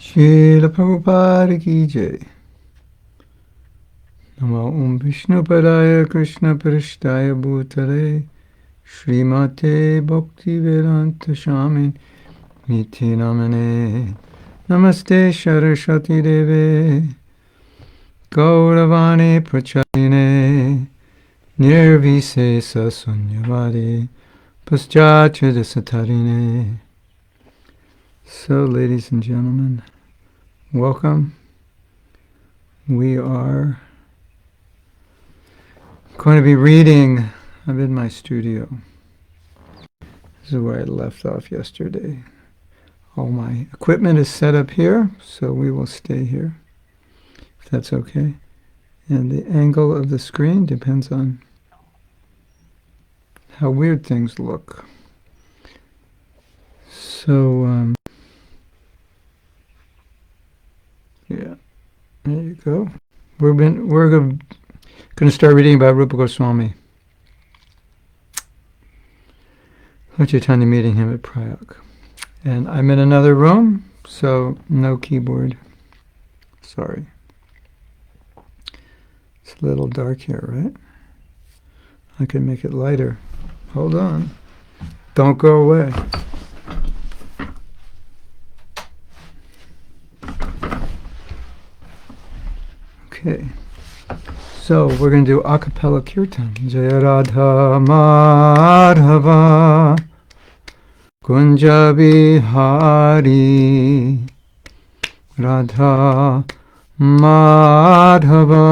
Srila Prabhupada ki jai. Namo Vishnu Padaya Krishna Prishtaya Bhutale Srimate Bhakti Vedanta Shamin Niti Namane Namaste Saraswati Deve Gauravani Pracharine Nirvisesa Sunyavadi Paschatya Satarine. So, ladies and gentlemen, welcome. We are going to be reading. I'm in my studio. This is where I left off yesterday. All my equipment is set up here, so we will stay here, if that's okay. And the angle of the screen depends on how weird things look. So, yeah, there you go. We're going to start reading about Rupa Goswami. Chaitanya meeting him at Prayag. And I'm in another room, so no keyboard. Sorry. It's a little dark here, right? I can make it lighter. Hold on. Don't go away. Okay, so we're going to do a cappella kirtan. Jaya Radha Madhava Kunja Bihari Radha Madhava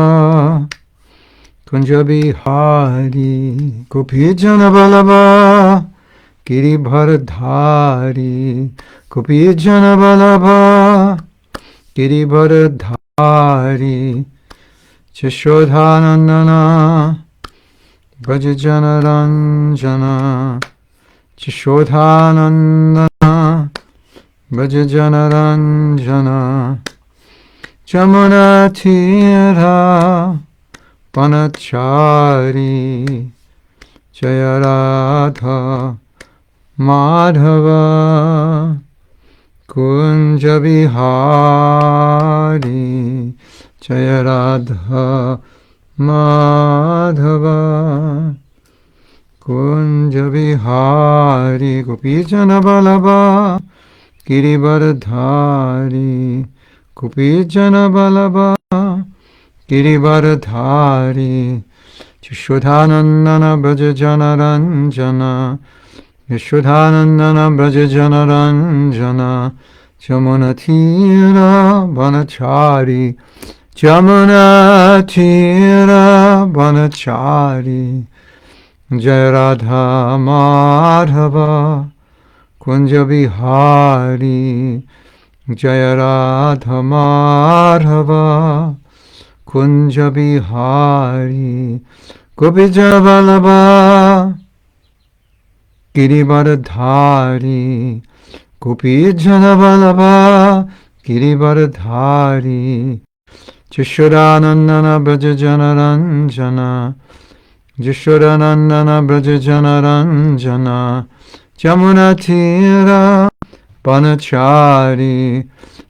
Kunja Bihari Gopijana Balaba Giribharadhari Gopijana Balaba Giribharadhari Jashodhanandana Brajajana Ranjana Jashodhanandana Brajajana Ranjana Jamuna Tira Panachari Jaya Radha Madhava Kunja Bihari Jaya Radha Madhava Kunja Bihari Gopijana Balaba Giribharadhari Gopijana Balaba Giribharadhari Jashodhanandana Brajajana Ranjana Yashodhanandana Brajajana Ranjana Jamuna Tira Banachari Jamuna Tira Banachari Jaya Radha Madhava Kunja Bihari Jaya Radha Madhava Kunja Bihari Gopijana Balaba Giribharadhari Gopijana Balaba Giribharadhari Jashodanandana Brajajana Ranjana Jashodanandana Brajajana Ranjana Jamuna Tira Banachari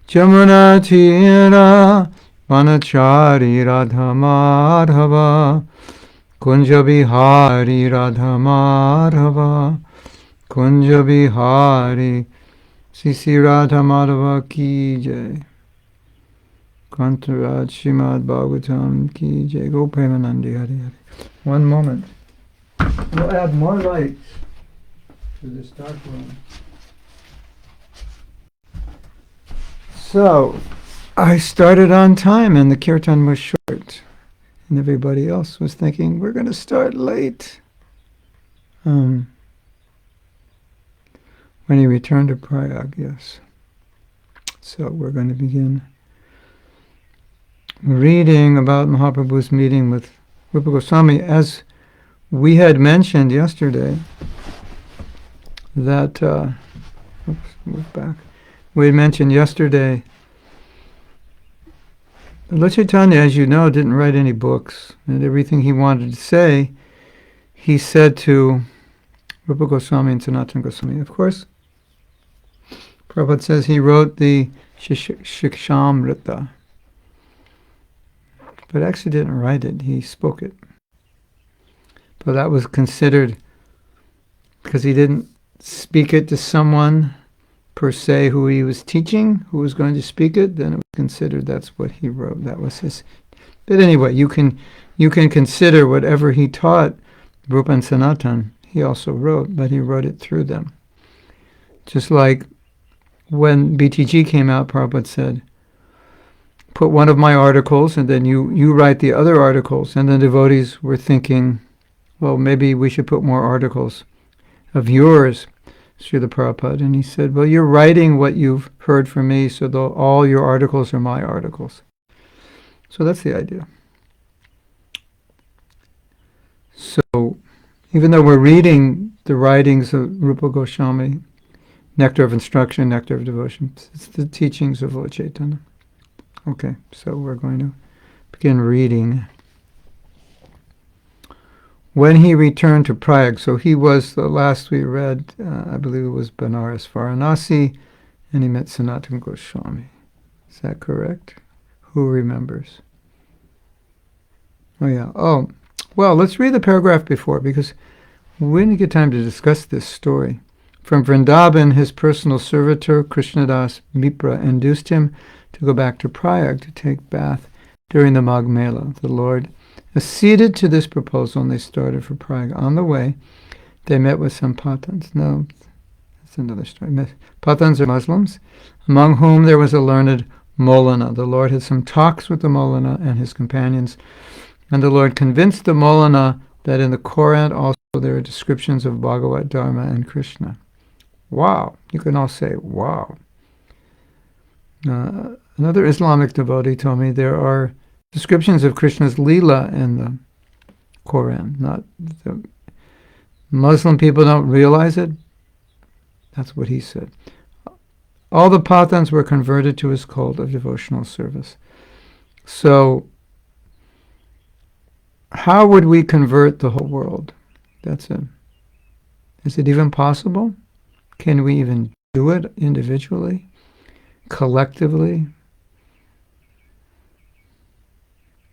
Jamuna Tira Banachari Radha Madhava Kunja Bihari Radha Madhava Kunja Bihari Sisi Radha Madhava ki jai. Kantaraj Srimad Bhagavatam ki jai. Go Premanandi Hari Hari. One moment. We'll add more lights to this dark room. So, I started on time and the kirtan was short. And everybody else was thinking, we're going to start late. When he returned to Prayag, yes. So we're going to begin reading about Mahaprabhu's meeting with Rupa Goswami. As we had mentioned yesterday, that, move back. We had mentioned yesterday, Lord Chaitanya, as you know, didn't write any books, and everything he wanted to say, he said to Rupa Goswami and Sanatana Goswami. Of course, Prabhupada says he wrote the Shikshamrita. But actually didn't write it, he spoke it. But that was considered, because he didn't speak it to someone per se who he was teaching, who was going to speak it, then it was considered that's what he wrote. That was his. But anyway, you can consider whatever he taught, Rupa and Sanatan, he also wrote, but he wrote it through them. Just like when BTG came out, Prabhupada said, put one of my articles and then you write the other articles. And the devotees were thinking, well, maybe we should put more articles of yours, Srila Prabhupada. And he said, well, you're writing what you've heard from me, so all your articles are my articles. So that's the idea. So even though we're reading the writings of Rupa Goswami, Nectar of Instruction, Nectar of Devotion, it's the teachings of Lord Chaitanya. Okay, so we're going to begin reading. When he returned to Prayag, so he was, the last we read, I believe it was Banaras Varanasi, and he met Sanatana Goswami. Is that correct? Who remembers? Oh yeah, well, let's read the paragraph before, because we didn't get time to discuss this story. From Vrindavan, his personal servitor, Krishnadas Mipra, induced him to go back to Prayag to take bath during the Magh Mela. The Lord acceded to this proposal, and they started for Prayag. On the way, they met with some Pathans. No, that's another story. Pathans are Muslims, among whom there was a learned Molana. The Lord had some talks with the Molana and his companions, and the Lord convinced the Molana that in the Quran also there are descriptions of Bhagavad Dharma and Krishna. Wow. You can all say, wow. Another Islamic devotee told me there are descriptions of Krishna's Leela in the Quran. Not the Muslim people don't realize it. That's what he said. All the Pathans were converted to his cult of devotional service. So, how would we convert the whole world? That's it. Is it even possible? Can we even do it individually, collectively?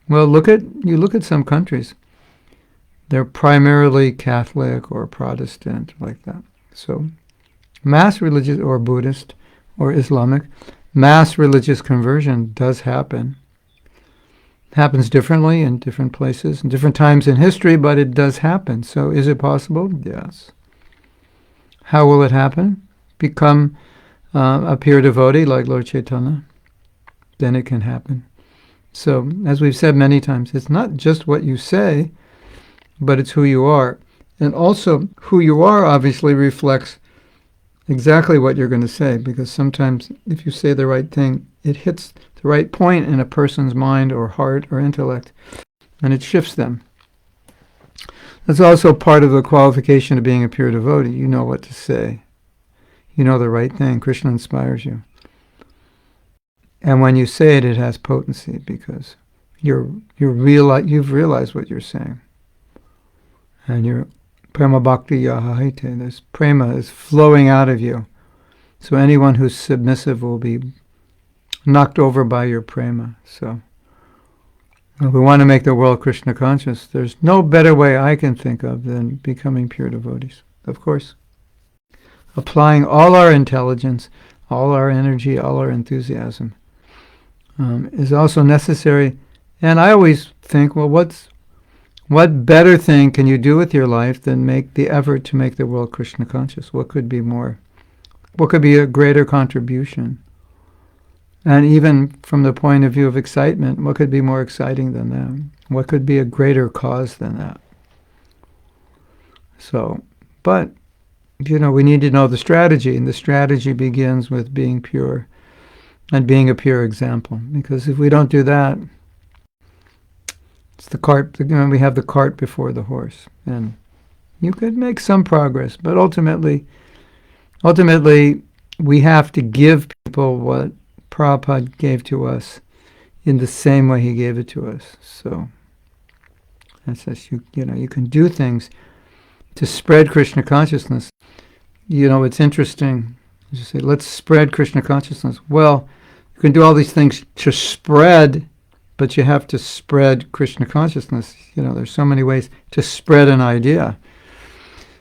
Well, look at some countries. They're primarily Catholic or Protestant, like that. So, mass religious or Buddhist or Islamic, mass religious conversion does happen. It happens differently in different places, in different times in history, but it does happen. So, is it possible? Yes. How will it happen? Become a pure devotee like Lord Chaitanya. Then it can happen. So, as we've said many times, it's not just what you say, but it's who you are. And also, who you are obviously reflects exactly what you're going to say, because sometimes if you say the right thing, it hits the right point in a person's mind or heart or intellect, and it shifts them. That's also part of the qualification of being a pure devotee. You know what to say. You know the right thing. Krishna inspires you. And when you say it, it has potency because you've realized what you're saying. And your prema bhakti yahahite, this prema is flowing out of you. So anyone who's submissive will be knocked over by your prema. So if we want to make the world Krishna conscious, there's no better way I can think of than becoming pure devotees. Of course, applying all our intelligence, all our energy, all our enthusiasm is also necessary. And I always think, well, what better thing can you do with your life than make the effort to make the world Krishna conscious? What could be a greater contribution? And even from the point of view of excitement, what could be more exciting than that? What could be a greater cause than that? So, but, we need to know the strategy, and the strategy begins with being pure and being a pure example. Because if we don't do that, it's the cart, we have the cart before the horse. And you could make some progress, but ultimately, we have to give people what Prabhupada gave to us in the same way he gave it to us. So that says you can do things to spread Krishna consciousness. It's interesting. You say, let's spread Krishna consciousness. Well, You can do all these things to spread, but you have to spread Krishna consciousness. There's so many ways to spread an idea.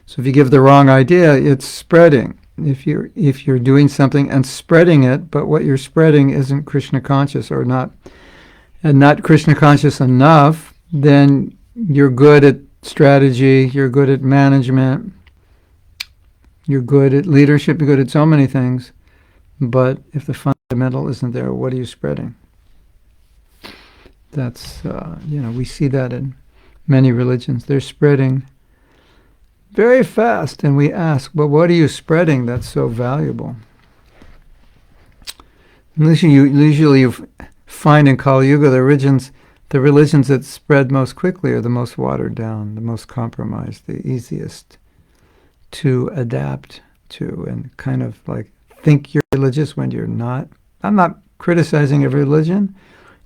So if you give the wrong idea, it's spreading. If you're doing something and spreading it, but what you're spreading isn't Krishna conscious or not, and not Krishna conscious enough, then you're good at strategy, you're good at management, you're good at leadership, you're good at so many things. But if the fundamental isn't there, what are you spreading? That's, we see that in many religions. They're spreading very fast, and we ask, well, what are you spreading that's so valuable? Usually you find in Kali Yuga the religions that spread most quickly are the most watered down, the most compromised, the easiest to adapt to, and kind of like think you're religious when you're not. I'm not criticizing every religion,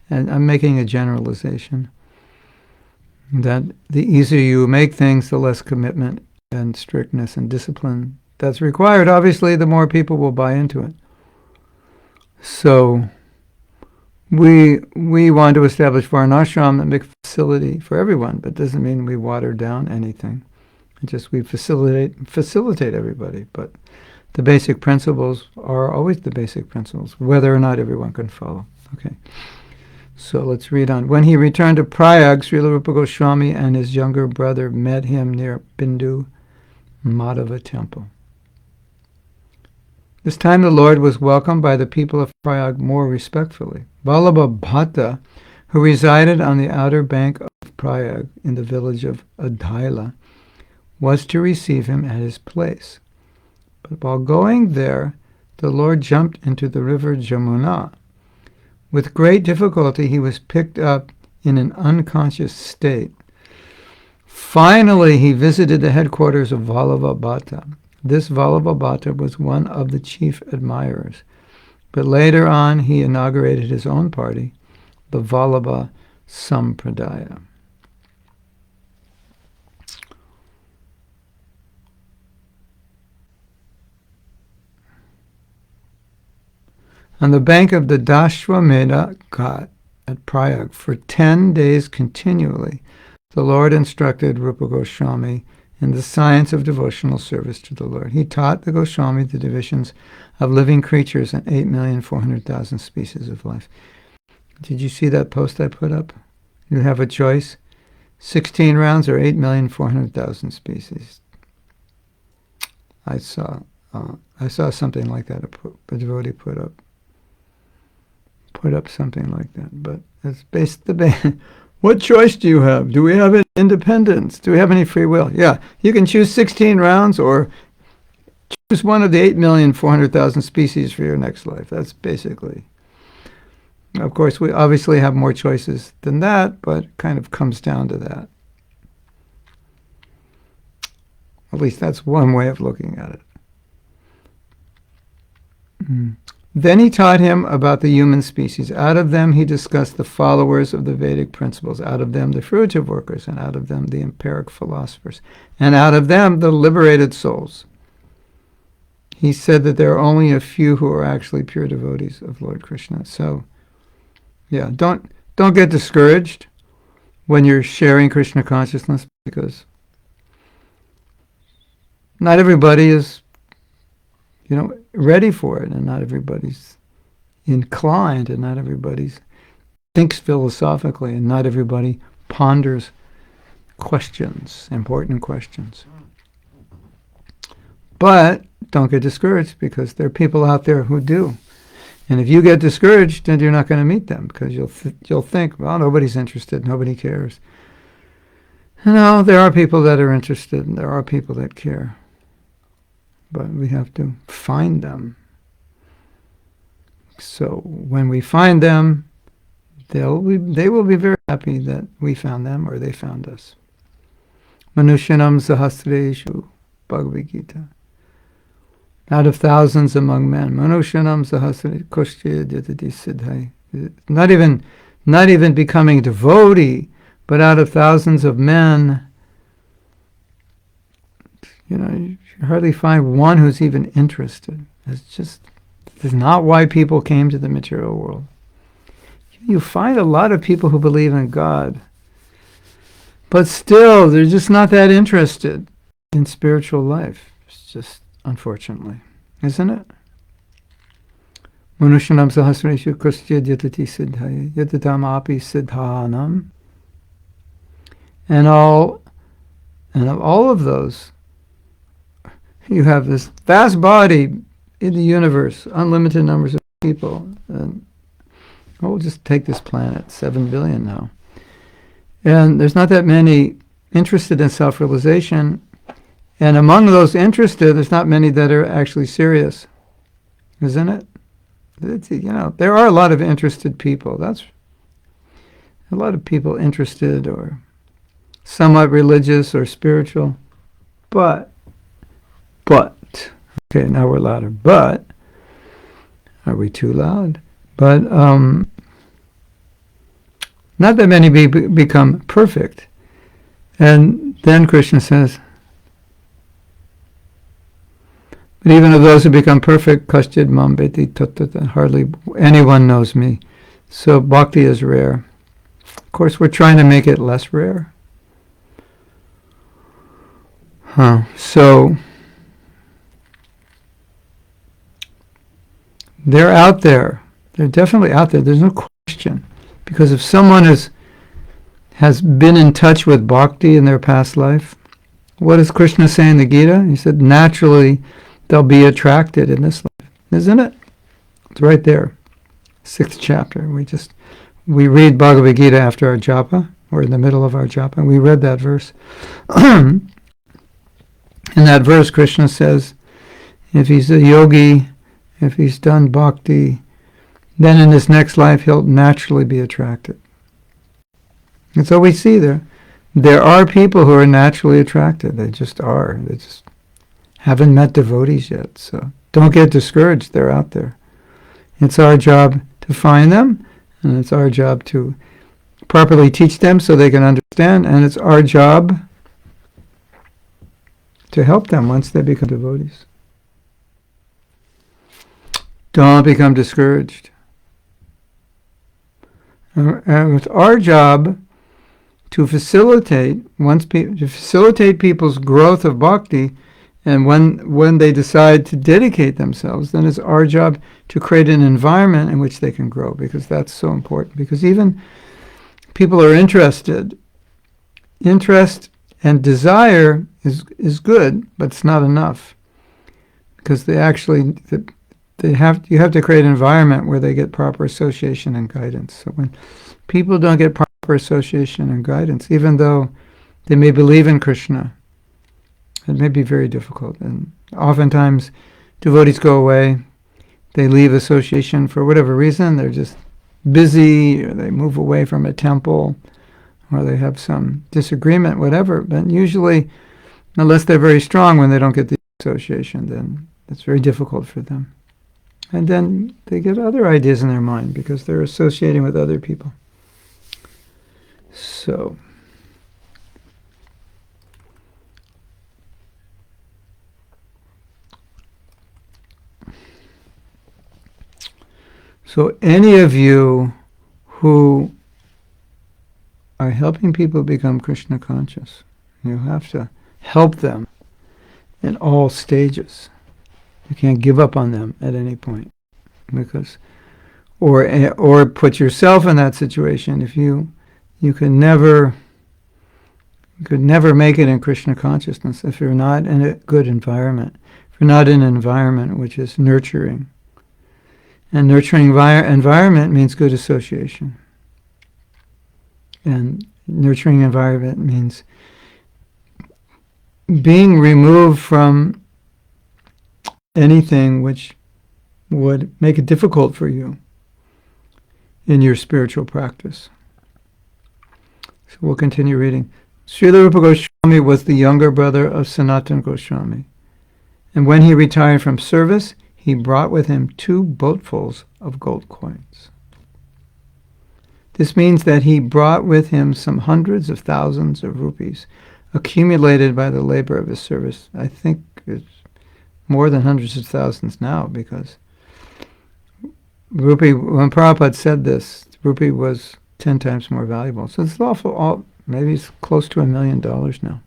and I'm making a generalization that the easier you make things, the less commitment and strictness and discipline that's required. Obviously, the more people will buy into it. So we want to establish Varnashram and make a facility for everyone, but it doesn't mean we water down anything. It's just we facilitate everybody, but the basic principles are always the basic principles, whether or not everyone can follow. Okay. So let's read on. When he returned to Prayag, Srila Rupa Goswami and his younger brother met him near Bindu Madhava temple. This time the Lord was welcomed by the people of Prayag more respectfully. Vallabha Bhatta, who resided on the outer bank of Prayag in the village of Adhaila, was to receive him at his place. But while going there, the Lord jumped into the river Jamuna. With great difficulty, he was picked up in an unconscious state. Finally, he visited the headquarters of Vallabha Bhatta. This Vallabha Bhatta was one of the chief admirers. But later on, he inaugurated his own party, the Vallabha Sampradaya. On the bank of the Dashwamedha Ghat at Prayag, for 10 days continually, the Lord instructed Rupa Goswami in the science of devotional service to the Lord. He taught the Goswami the divisions of living creatures and 8,400,000 species of life. Did you see that post I put up? You have a choice. 16 rounds or 8,400,000 species. I saw something like that. A devotee put up something like that. But it's based what choice do you have? Do we have any independence? Do we have any free will? Yeah, you can choose 16 rounds or choose one of the 8,400,000 species for your next life. That's basically. Of course, we obviously have more choices than that, but it kind of comes down to that. At least that's one way of looking at it. Then he taught him about the human species. Out of them he discussed the followers of the Vedic principles. Out of them the fruitive workers, and out of them the empiric philosophers, and out of them the liberated souls. He said that there are only a few who are actually pure devotees of Lord Krishna. So, yeah, don't get discouraged when you're sharing Krishna consciousness, because not everybody is ready for it, and not everybody's inclined, and not everybody thinks philosophically, and not everybody ponders important questions. But don't get discouraged, because there are people out there who do. And if you get discouraged, then you're not going to meet them, because you'll think, well, nobody's interested, nobody cares. No, there are people that are interested, and there are people that care. But we have to find them. So when we find them, they will be very happy that we found them or they found us. Manushanam sahasreshu, Bhagavad Gita. Out of thousands among men, Manushanam sahasreshu koshya dyatati siddhai. Not even becoming devotee, but out of thousands of men, you hardly find one who's even interested. It's just This is not why people came to the material world. You find a lot of people who believe in God, but still, they're just not that interested in spiritual life. It's just, unfortunately, isn't it? Manushanam sahasreshu kustya yatati siddhaya yatatam api siddhanam. And of all of those, you have this vast body in the universe, unlimited numbers of people. And we'll just take this planet, 7 billion now. And there's not that many interested in self-realization. And among those interested, there's not many that are actually serious. Isn't it? There are a lot of interested people. That's a lot of people interested or somewhat religious or spiritual. But, okay, now we're louder. But, are we too loud? But, not that many become perfect. And then Krishna says, but even of those who become perfect, kaschid mam beti tattata, hardly anyone knows me. So bhakti is rare. Of course, we're trying to make it less rare. So they're out there. They're definitely out there. There's no question. Because if someone has been in touch with bhakti in their past life, what does Krishna say in the Gita? He said, naturally, they'll be attracted in this life. Isn't it? It's right there. 6th chapter. We read Bhagavad Gita after our japa, or in the middle of our japa. We read that verse. In that verse, Krishna says, if he's a yogi, if he's done bhakti, then in his next life he'll naturally be attracted. And so we see there are people who are naturally attracted. They just are. They just haven't met devotees yet. So don't get discouraged. They're out there. It's our job to find them, and it's our job to properly teach them so they can understand, and it's our job to help them once they become devotees. Don't become discouraged. And it's our job to facilitate people's growth of bhakti, and when they decide to dedicate themselves, then it's our job to create an environment in which they can grow, because that's so important. Because even people are interested. Interest and desire is good, but it's not enough, because you have to create an environment where they get proper association and guidance. So when people don't get proper association and guidance, even though they may believe in Krishna, it may be very difficult. And oftentimes devotees go away, they leave association for whatever reason. They're just busy, or they move away from a temple, or they have some disagreement, whatever. But usually, unless they're very strong, when they don't get the association, then it's very difficult for them. And then they get other ideas in their mind because they're associating with other people. So any of you who are helping people become Krishna conscious, you have to help them in all stages. You can't give up on them at any point, because, or put yourself in that situation. If you could never make it in Krishna consciousness if you're not in a good environment. If you're not in an environment which is nurturing. And nurturing environment means good association. And nurturing environment means being removed from anything which would make it difficult for you in your spiritual practice. So we'll continue reading. Srila Rupa Goswami was the younger brother of Sanatana Goswami. And when he retired from service, he brought with him 2 boatfuls of gold coins. This means that he brought with him some hundreds of thousands of rupees accumulated by the labor of his service. I think it's more than hundreds of thousands now, because Rupee, when Prabhupada said this, rupee was 10 times more valuable. So it's maybe it's close to $1 million now.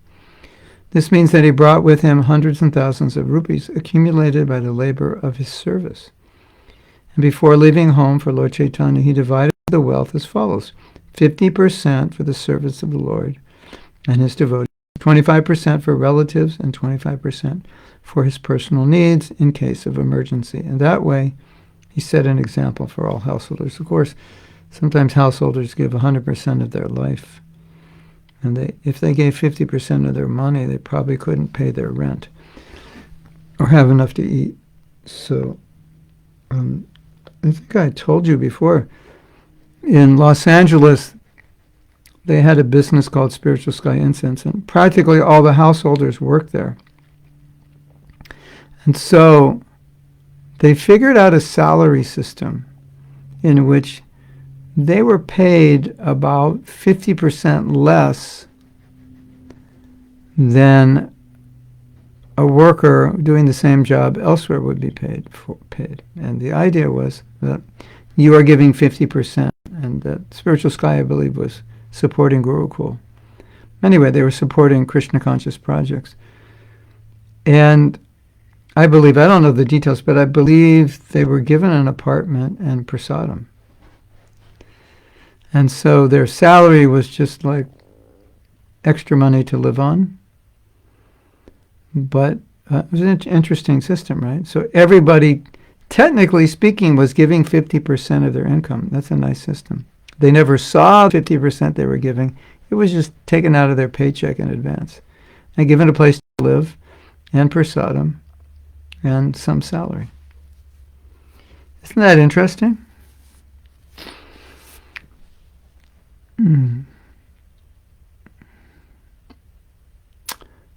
This means that he brought with him hundreds and thousands of rupees accumulated by the labor of his service. And before leaving home for Lord Chaitanya, he divided the wealth as follows: 50% for the service of the Lord and his devotees, 25% for relatives, and 25% for his personal needs in case of emergency. And that way, he set an example for all householders. Of course, sometimes householders give 100% of their life. And if they gave 50% of their money, they probably couldn't pay their rent or have enough to eat. So, I think I told you before, in Los Angeles, they had a business called Spiritual Sky Incense, and practically all the householders worked there. And so they figured out a salary system in which they were paid about 50% less than a worker doing the same job elsewhere would be paid. And the idea was that you are giving 50%, and that Spiritual Sky, I believe, was supporting Gurukul. Anyway, they were supporting Krishna conscious projects. And I don't know the details, but I believe they were given an apartment and prasadam. And so their salary was just like extra money to live on. But it was an interesting system, right? So everybody, technically speaking, was giving 50% of their income. That's a nice system. They never saw 50% they were giving. It was just taken out of their paycheck in advance and given a place to live and prasadam and some salary. Isn't that interesting?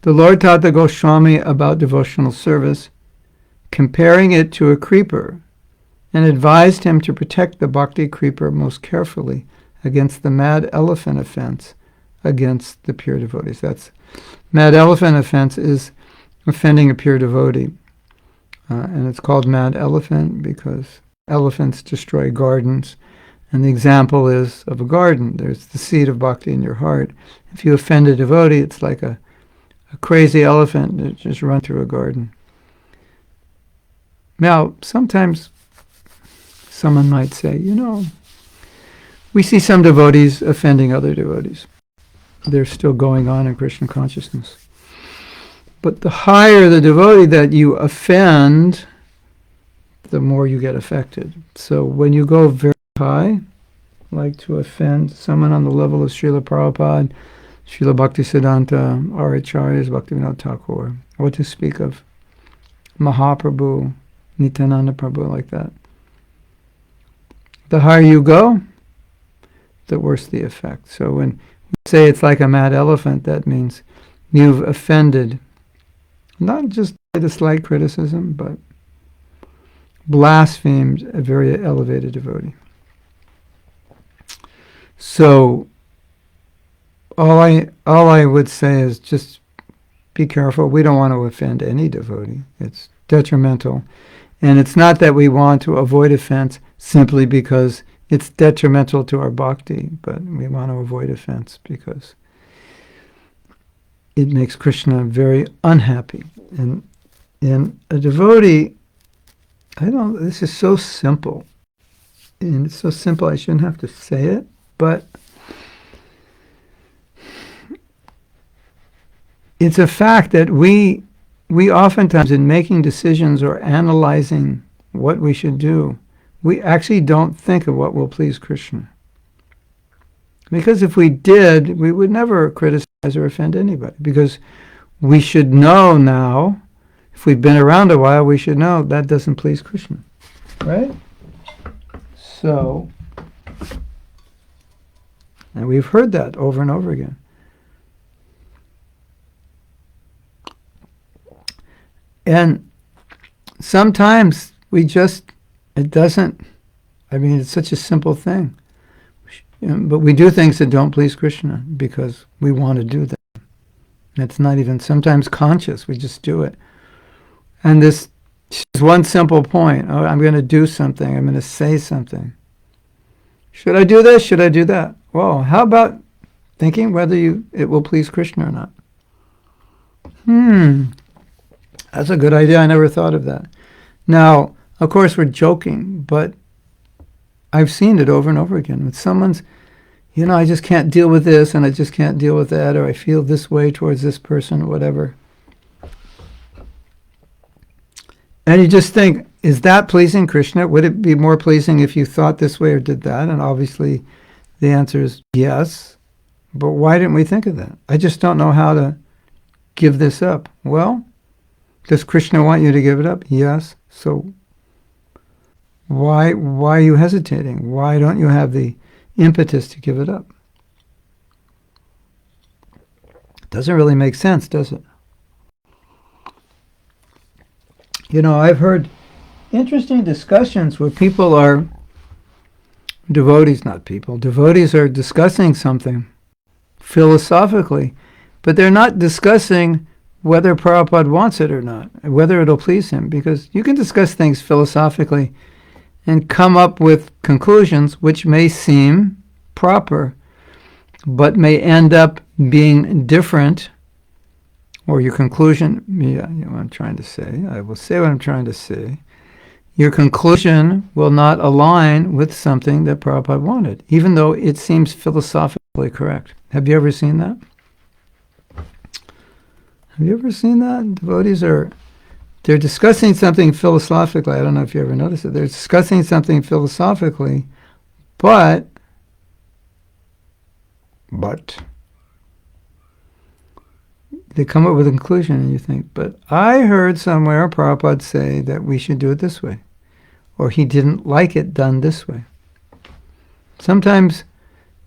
The Lord taught the Goswami about devotional service, comparing it to a creeper, and advised him to protect the bhakti creeper most carefully against the mad elephant offense against the pure devotees. That's mad elephant offense is offending a pure devotee. And it's called mad elephant because elephants destroy gardens. And the example is of a garden. There's the seed of bhakti in your heart. If you offend a devotee, it's like a crazy elephant that just run through a garden. Now, sometimes someone might say, we see some devotees offending other devotees. They're still going on in Krishna consciousness. But the higher the devotee that you offend, the more you get affected. So when you go very high, like to offend someone on the level of Srila Prabhupada, Srila Bhaktisiddhanta, our Acharyas, Bhaktivinoda Thakur, or to speak of Mahaprabhu, Nityananda Prabhu, like that. The higher you go, the worse the effect. So when we say it's like a mad elephant, that means you've offended, not just by the slight criticism, but blasphemed a very elevated devotee. So all I would say is just be careful. We don't want to offend any devotee. It's detrimental. And it's not that we want to avoid offense simply because it's detrimental to our bhakti, but we want to avoid offense because it makes Krishna very unhappy. And a devotee, this is so simple. And it's so simple I shouldn't have to say it, but it's a fact that we oftentimes, in making decisions or analyzing what we should do, we actually don't think of what will please Krishna. Because if we did, we would never criticize or offend anybody. Because we should know now, if we've been around a while, we should know that doesn't please Krishna. Right? So, and we've heard that over and over again. And sometimes it's such a simple thing. But we do things that don't please Krishna because we want to do them. And it's not even sometimes conscious, we just do it. And this Just one simple point. Oh, I'm going to do something. I'm going to say something. Should I do this? Should I do that? Well, how about thinking whether it will please Krishna or not? That's a good idea. I never thought of that. Now, of course, we're joking, but I've seen it over and over again. When someone's, I just can't deal with this, and I just can't deal with that, or I feel this way towards this person, or whatever. And you just think, is that pleasing Krishna? Would it be more pleasing if you thought this way or did that? And obviously, the answer is yes. But why didn't we think of that? I just don't know how to give this up. Well, does Krishna want you to give it up? Yes. So why are you hesitating? Why don't you have the impetus to give it up? It doesn't really make sense, does it? I've heard interesting discussions where devotees are discussing something philosophically, but they're not discussing whether Prabhupada wants it or not, whether it'll please him, because you can discuss things philosophically and come up with conclusions which may seem proper, but may end up being different, or your conclusion, what I'm trying to say, I will say what I'm trying to say, your conclusion will not align with something that Prabhupada wanted, even though it seems philosophically correct. Have you ever seen that? Have you ever seen that? Devotees they're discussing something philosophically. I don't know if you ever noticed it. They're discussing something philosophically, but they come up with a conclusion and you think, but I heard somewhere Prabhupada say that we should do it this way, or he didn't like it done this way. Sometimes,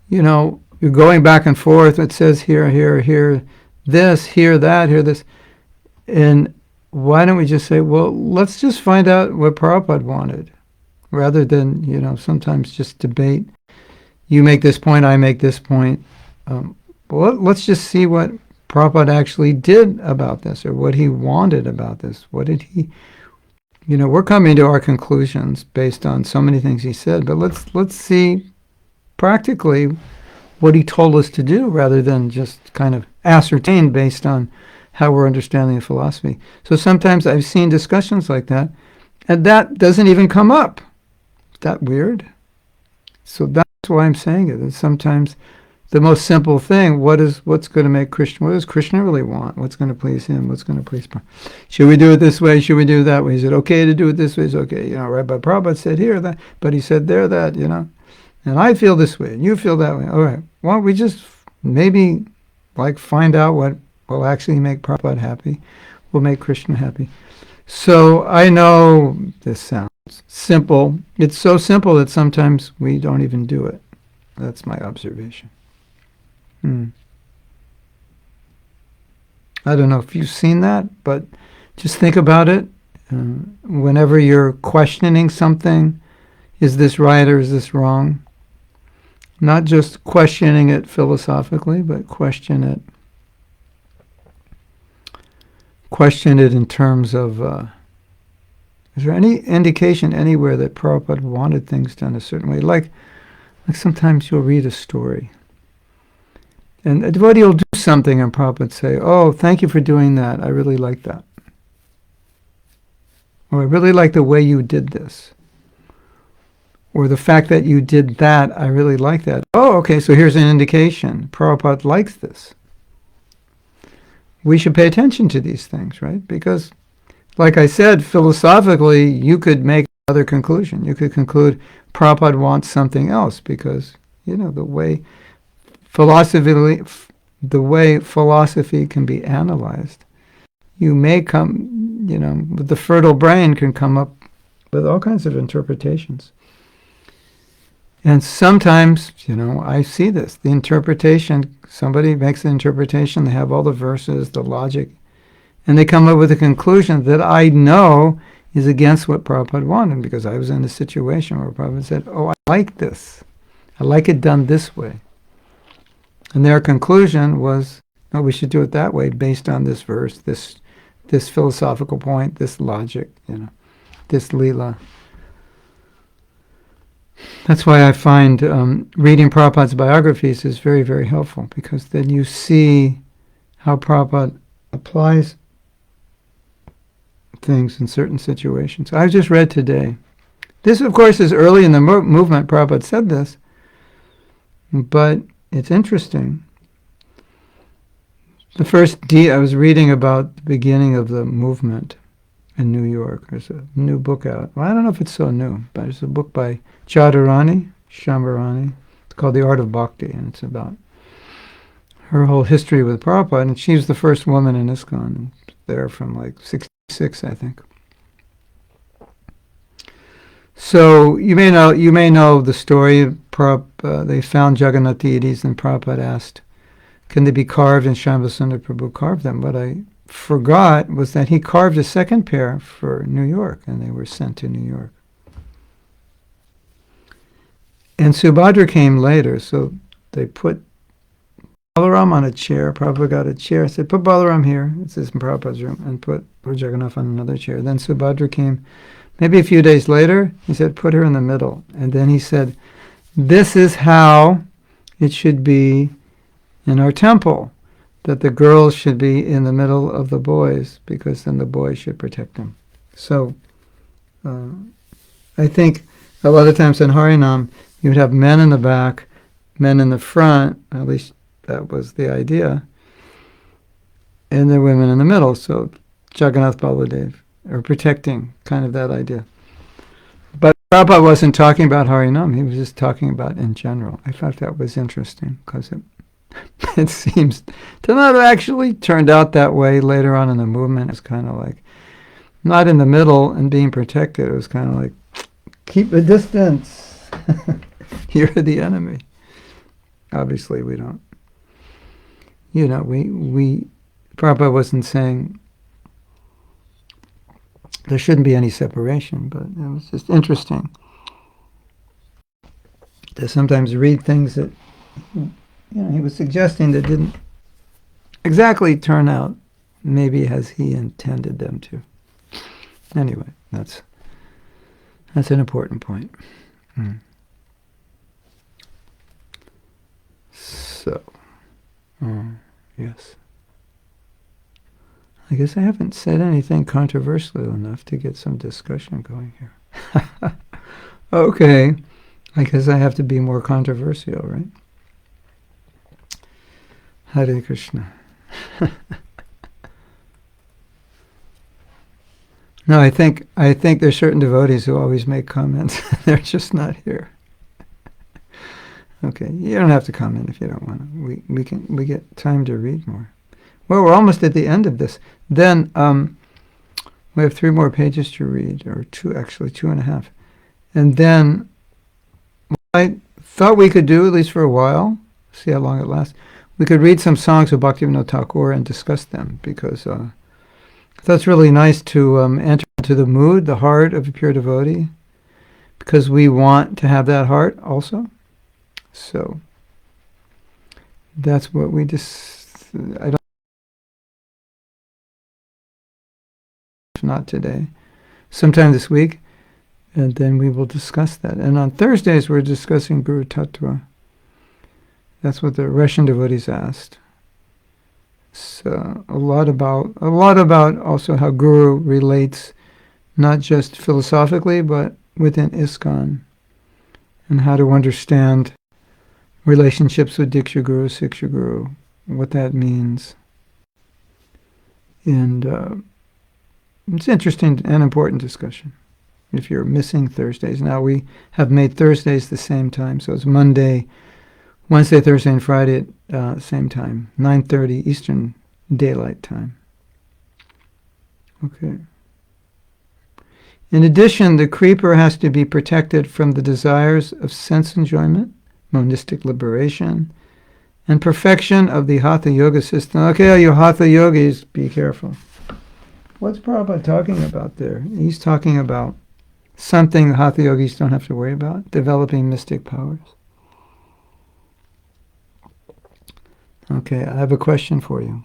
you're going back and forth. It says here, this, here, that, here, this. And why don't we just say, well, let's just find out what Prabhupada wanted, rather than, sometimes just debate. You make this point, I make this point. Well, let's just see what Prabhupada actually did about this, or what he wanted about this. What did he, we're coming to our conclusions based on so many things he said, but let's see practically what he told us to do, rather than just kind of ascertain based on how we're understanding the philosophy. So sometimes I've seen discussions like that, and that doesn't even come up. Is that weird? So that's why I'm saying it. It's sometimes the most simple thing, what's going to make Krishna, what does Krishna really want? What's going to please him? What's going to please Prabhupada? Should we do it this way? Should we do it that way? Is it okay to do it this way? It's okay, right? But Prabhupada said here that, but he said there that, and I feel this way, and you feel that way. All right, why don't we just maybe find out what will actually make Prabhupada happy, will make Krishna happy. So I know this sounds simple. It's so simple that sometimes we don't even do it. That's my observation. I don't know if you've seen that, but just think about it. Whenever you're questioning something, is this right or is this wrong? Not just questioning it philosophically, but question it in terms of, is there any indication anywhere that Prabhupada wanted things done a certain way? Like sometimes you'll read a story, and a devotee will do something, and Prabhupada say, oh, thank you for doing that. I really like that. Or I really like the way you did this. Or the fact that you did that, I really like that. Oh, okay, so here's an indication. Prabhupada likes this. We should pay attention to these things, right? Because, like I said, philosophically, you could make another conclusion. You could conclude Prabhupada wants something else because, the way philosophy can be analyzed, you may come, with the fertile brain can come up with all kinds of interpretations. And sometimes, I see this. The interpretation, somebody makes an interpretation, they have all the verses, the logic, and they come up with a conclusion that I know is against what Prabhupada wanted, because I was in a situation where Prabhupada said, oh, I like this. I like it done this way. And their conclusion was, no, we should do it that way based on this verse, this philosophical point, this logic, this Leela. That's why I find reading Prabhupada's biographies is very, very helpful, because then you see how Prabhupada applies things in certain situations. I just read today. This, of course, is early in the movement. Prabhupada said this, but it's interesting. The first I was reading about the beginning of the movement in New York. There's a new book out. Well, I don't know if it's so new, but it's a book by Radharani Shambarani. It's called The Art of Bhakti, and it's about her whole history with Prabhupada. And she was the first woman in ISKCON, there from like 66, I think. So you may know the story. They found Juggernaut deities, and Prabhupada asked, "Can they be carved?" And Shambhasundar Prabhu carved them. What I forgot was that he carved a second pair for New York, and they were sent to New York. And Subhadra came later, so they put Balaram on a chair. Prabhupada got a chair. I said, "Put Balaram here." This is in Prabhupada's room, and put Jagannath on another chair. Then Subhadra came. Maybe a few days later, he said, "Put her in the middle." And then he said, "This is how it should be in our temple, that the girls should be in the middle of the boys, because then the boys should protect them." So I think a lot of times in Harinam, you would have men in the back, men in the front, at least that was the idea, and the women in the middle. So Jagannath Baladev are protecting, kind of that idea. But Prabhupada wasn't talking about Harinam, he was just talking about in general. I thought that was interesting, because it seems to not have actually turned out that way later on in the movement. It's kind of like, not in the middle and being protected, it was kind of like, keep a distance. You're the enemy. Obviously we don't. Prabhupada wasn't saying there shouldn't be any separation, but it was just interesting to sometimes read things that he was suggesting that didn't exactly turn out maybe as he intended them to. Anyway, that's an important point. So, yes. I guess I haven't said anything controversial enough to get some discussion going here. Okay, I guess I have to be more controversial, right? Hare Krishna. No, I think there's certain devotees who always make comments. They're just not here. Okay, you don't have to comment if you don't want to. We get time to read more. Well, we're almost at the end of this. Then we have 3 more pages to read, or 2.5. And then I thought we could do, at least for a while, see how long it lasts, we could read some songs of Bhaktivinoda Thakur and discuss them, because I thought it's really nice to enter into the mood, the heart of a pure devotee, because we want to have that heart also. So that's what we I don't. Not today, sometime this week, and then we will discuss that. And on Thursdays we're discussing Guru Tattva. That's what the Russian devotees asked. So a lot about also how Guru relates, not just philosophically, but within ISKCON, and how to understand relationships with Diksha Guru, Siksha Guru, what that means. And it's interesting and important discussion. If you're missing Thursdays. Now we have made Thursdays the same time, so it's Monday, Wednesday, Thursday, and Friday at same time, 9:30 Eastern Daylight Time. Okay. In addition, the creeper has to be protected from the desires of sense enjoyment, monistic liberation, and perfection of the Hatha Yoga system. Okay, you Hatha Yogis, be careful. What's Prabhupada talking about there? He's talking about something the Hatha Yogis don't have to worry about, developing mystic powers. Okay, I have a question for you.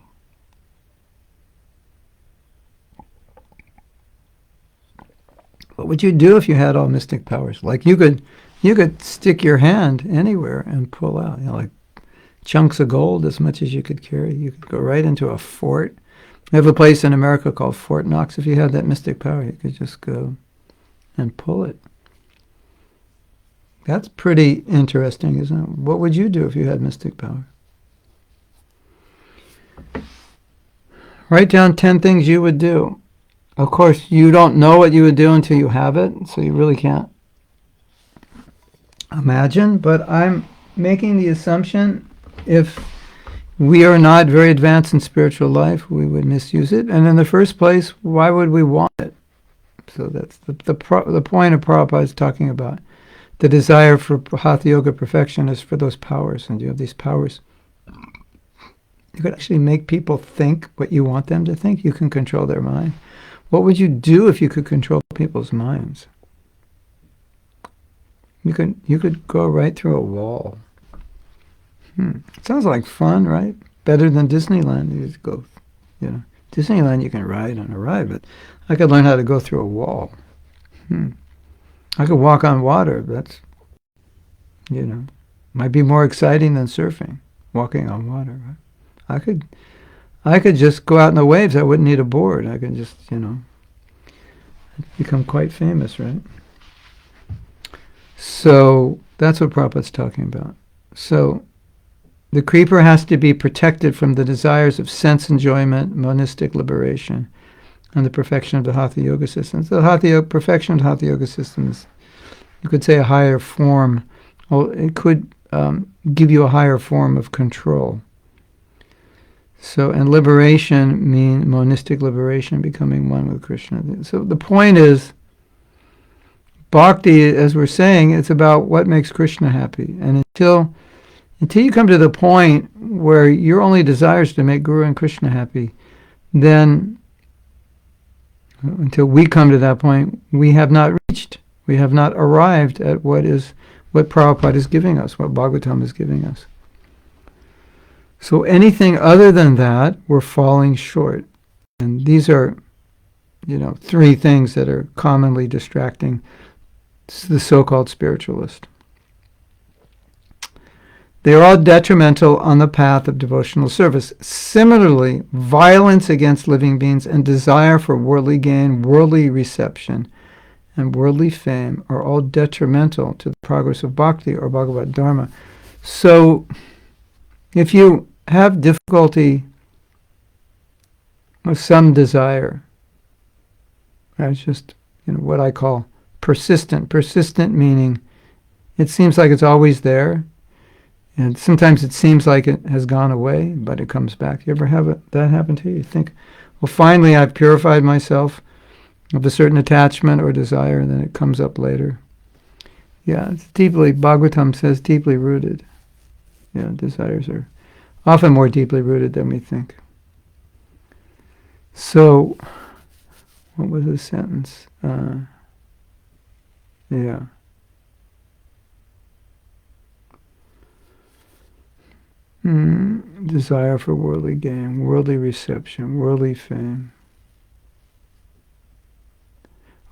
What would you do if you had all mystic powers? Like you could stick your hand anywhere and pull out, like chunks of gold as much as you could carry. You could go right into a fort. We have a place in America called Fort Knox. If you had that mystic power, you could just go and pull it. That's pretty interesting, isn't it? What would you do if you had mystic power? Write down 10 things you would do. Of course, you don't know what you would do until you have it, so you really can't imagine. But I'm making the assumption if we are not very advanced in spiritual life, we would misuse it. And in the first place, why would we want it? So that's the point of Prabhupada is talking about. The desire for Hatha Yoga perfection is for those powers. And you have these powers. You could actually make people think what you want them to think. You can control their mind. What would you do if you could control people's minds? You could go right through a wall. Sounds like fun, right? Better than Disneyland. You just go, Disneyland you can ride on a ride, but I could learn how to go through a wall. I could walk on water. That's, might be more exciting than surfing, walking on water, right? I could just go out in the waves. I wouldn't need a board. I could just, become quite famous, right? So that's what Prabhupada's talking about. So the creeper has to be protected from the desires of sense enjoyment, monistic liberation, and the perfection of the Hatha Yoga system. So the perfection of the Hatha Yoga system is, you could say, a higher form. Well, it could give you a higher form of control. So, and liberation means monistic liberation, becoming one with Krishna. So the point is, bhakti, as we're saying, it's about what makes Krishna happy. And until you come to the point where your only desire is to make Guru and Krishna happy, then until we come to that point, we have not arrived at what Prabhupada is giving us, what Bhagavatam is giving us. So anything other than that, we're falling short. And these are, 3 things that are commonly distracting the so-called spiritualist. They are all detrimental on the path of devotional service. Similarly, violence against living beings and desire for worldly gain, worldly reception, and worldly fame are all detrimental to the progress of bhakti or Bhagavad Dharma. So, if you have difficulty with some desire, that's just what I call persistent. Persistent meaning it seems like it's always there, and sometimes it seems like it has gone away, but it comes back. You ever have that happen to you? You think, well, finally I've purified myself of a certain attachment or desire, and then it comes up later. Yeah, it's deeply, Bhagavatam says, deeply rooted. Yeah, desires are often more deeply rooted than we think. So, what was the sentence? Desire for worldly gain, worldly reception, worldly fame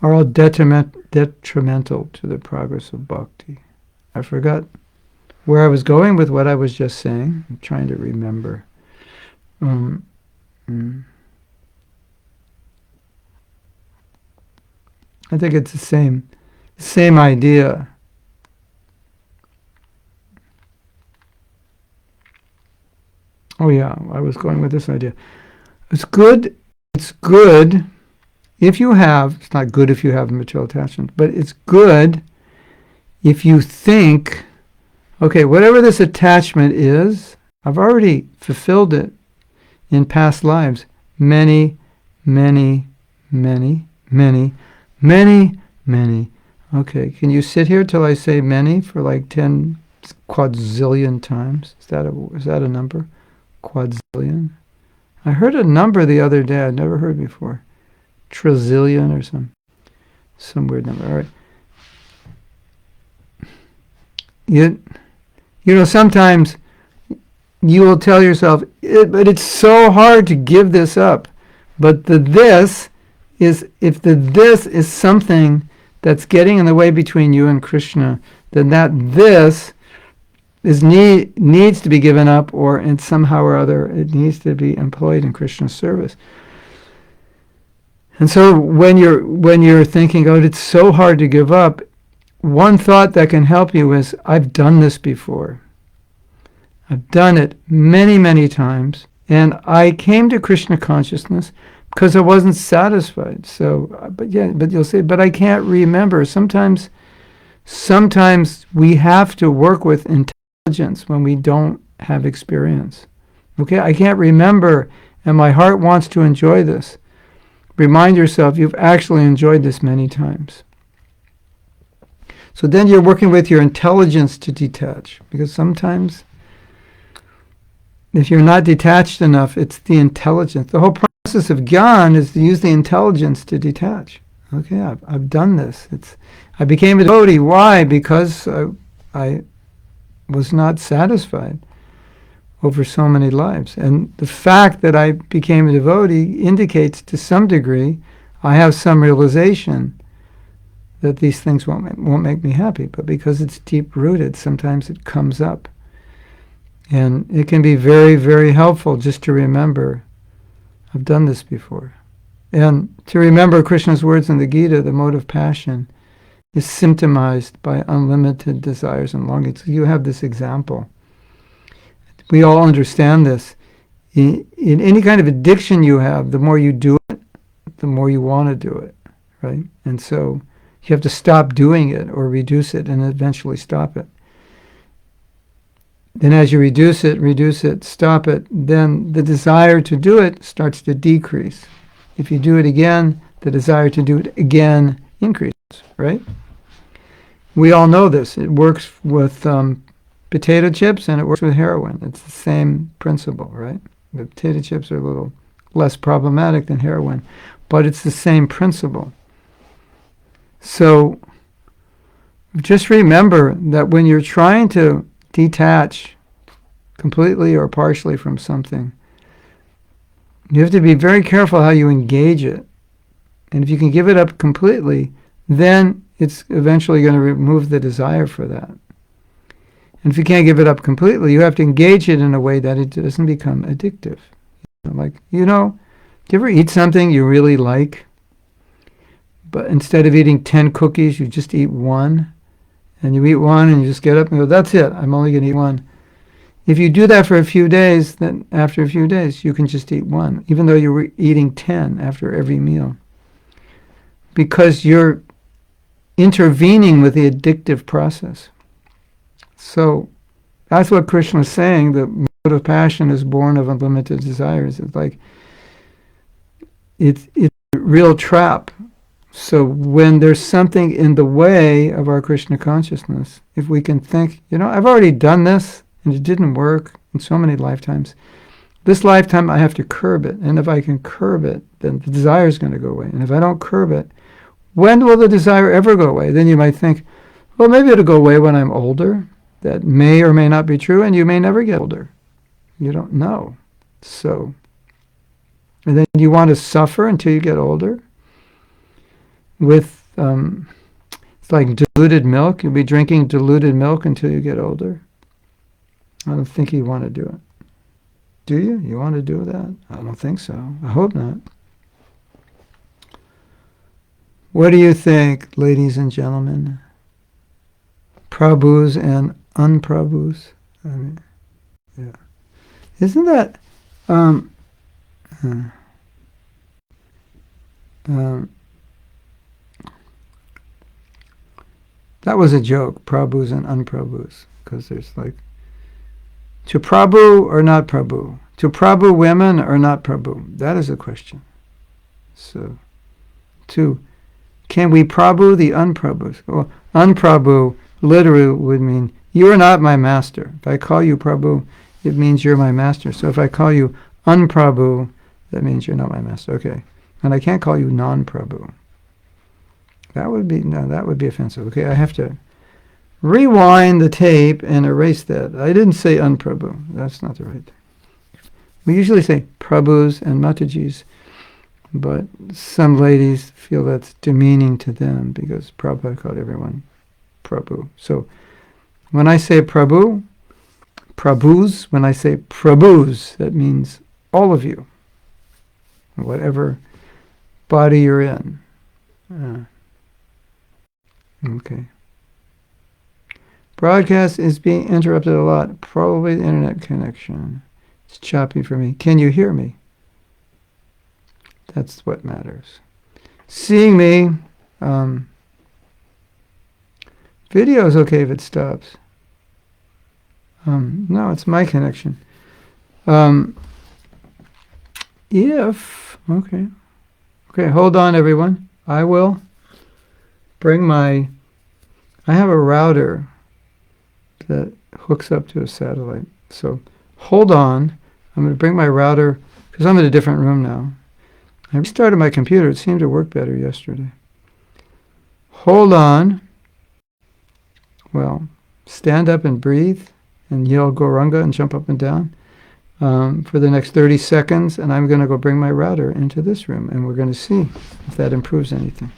are all detrimental to the progress of bhakti. I forgot where I was going with what I was just saying. I'm trying to remember. I think it's the same idea. Oh yeah, I was going with this idea. It's good if you have, it's not good if you have material attachment, but it's good if you think, okay, whatever this attachment is, I've already fulfilled it in past lives. Many. Okay, can you sit here till I say many for like 10 quadzillion times? Is that a number? Quadzillion? I heard a number the other day I'd never heard before. Trillion or some weird number. All right. Sometimes you will tell yourself, but it's so hard to give this up. But if the this is something that's getting in the way between you and Krishna, then this needs to be given up, or in somehow or other it needs to be employed in Krishna's service. And so when you're thinking, oh, it's so hard to give up, one thought that can help you is, I've done this before. I've done it many, many times, and I came to Krishna consciousness because I wasn't satisfied. So, but you'll say, but I can't remember. Sometimes we have to work with intelligence when we don't have experience. Okay, I can't remember, and my heart wants to enjoy this. Remind yourself you've actually enjoyed this many times. So then you're working with your intelligence to detach, because sometimes if you're not detached enough, it's the intelligence. The whole process of gyan is to use the intelligence to detach. Okay, I've done this. I became a devotee. Why? Because I was not satisfied over so many lives. And the fact that I became a devotee indicates to some degree I have some realization that these things won't make me happy. But because it's deep-rooted, sometimes it comes up. And it can be very, very helpful just to remember, I've done this before. And to remember Krishna's words in the Gita, the mode of passion is symptomized by unlimited desires and longings. So you have this example. We all understand this. In any kind of addiction you have, the more you do it, the more you want to do it, right? And so you have to stop doing it or reduce it and eventually stop it. Then as you reduce it, stop it, then the desire to do it starts to decrease. If you do it again, the desire to do it again increases, right? We all know this. It works with potato chips and it works with heroin. It's the same principle, right? The potato chips are a little less problematic than heroin, but it's the same principle. So just remember that when you're trying to detach completely or partially from something, you have to be very careful how you engage it. And if you can give it up completely, then it's eventually going to remove the desire for that. And if you can't give it up completely, you have to engage it in a way that it doesn't become addictive. Do you ever eat something you really like, but instead of eating 10 cookies, you just eat one? And you eat one and you just get up and go, that's it, I'm only going to eat one. If you do that for a few days, then after a few days, you can just eat one, even though you were eating 10 after every meal. Because you're intervening with the addictive process. So that's what Krishna is saying. The mode of passion is born of unlimited desires. It's like, it's a real trap. So when there's something in the way of our Krishna consciousness, if we can think, I've already done this, and it didn't work in so many lifetimes. This lifetime I have to curb it. And if I can curb it, then the desire is going to go away. And if I don't curb it, when will the desire ever go away? Then you might think, well, maybe it'll go away when I'm older. That may or may not be true, and you may never get older. You don't know. So, and then you want to suffer until you get older with, it's like diluted milk. You'll be drinking diluted milk until you get older. I don't think you want to do it. Do you? You want to do that? I don't think so. I hope not. What do you think, ladies and gentlemen? Prabhus and unprabhus? Yeah. Isn't that... that was a joke, Prabhus and unprabhus, because there's like, to Prabhu or not Prabhu? To Prabhu women or not Prabhu? That is a question. So, can we Prabhu the unprabhus? Well, unprabhu literally would mean, you are not my master. If I call you Prabhu, it means you're my master. So if I call you unprabhu, that means you're not my master. Okay. And I can't call you non-Prabhu. That would be offensive. Okay, I have to rewind the tape and erase that. I didn't say unprabhu. That's not the right thing. We usually say Prabhus and Matajis. But some ladies feel that's demeaning to them because Prabhupada called everyone Prabhu. So when I say Prabhu, Prabhus, when I say Prabhus, that means all of you, whatever body you're in. Okay. Broadcast is being interrupted a lot. Probably the internet connection. It's choppy for me. Can you hear me? That's what matters. Seeing me, video is okay if it stops. No, it's my connection. Okay, hold on, everyone. I will bring I have a router that hooks up to a satellite. So hold on. I'm going to bring my router, because I'm in a different room now. I restarted my computer. It seemed to work better yesterday. Hold on. Well, stand up and breathe and yell Gauranga and jump up and down for the next 30 seconds. And I'm going to go bring my router into this room, and we're going to see if that improves anything.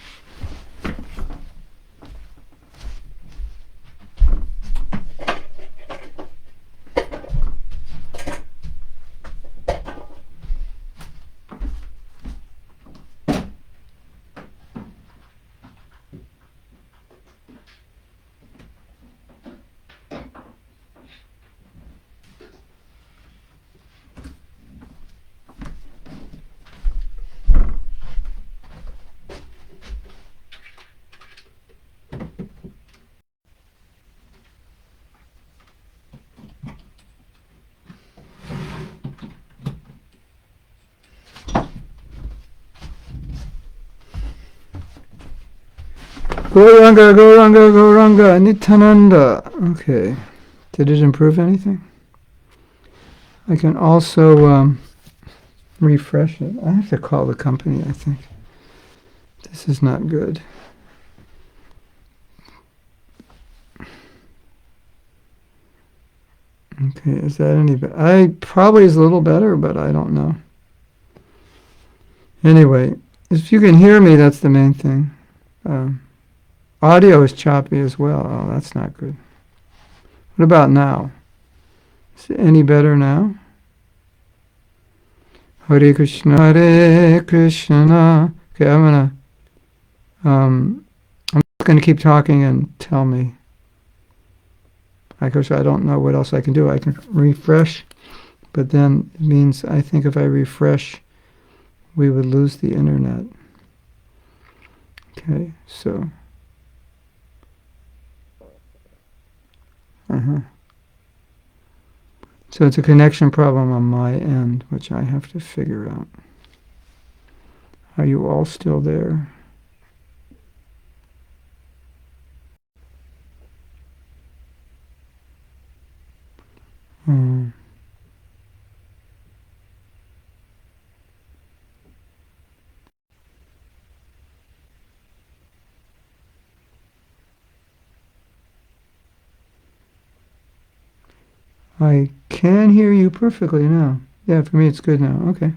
Gauranga, Gauranga, Gauranga, Nityananda. Okay. Did it improve anything? I can also refresh it. I have to call the company, I think. This is not good. Okay, is that any better? I probably is a little better, but I don't know. Anyway, if you can hear me, that's the main thing. Audio is choppy as well. Oh, that's not good. What about now? Is it any better now? Hare Krishna, Hare Krishna. Okay, I'm gonna keep talking and tell me. Of course, I don't know what else I can do. I can refresh, but then it means I think if I refresh, we would lose the internet. Okay, so. So it's a connection problem on my end, which I have to figure out. Are you all still there? I can hear you perfectly now. Yeah, for me it's good now. Okay.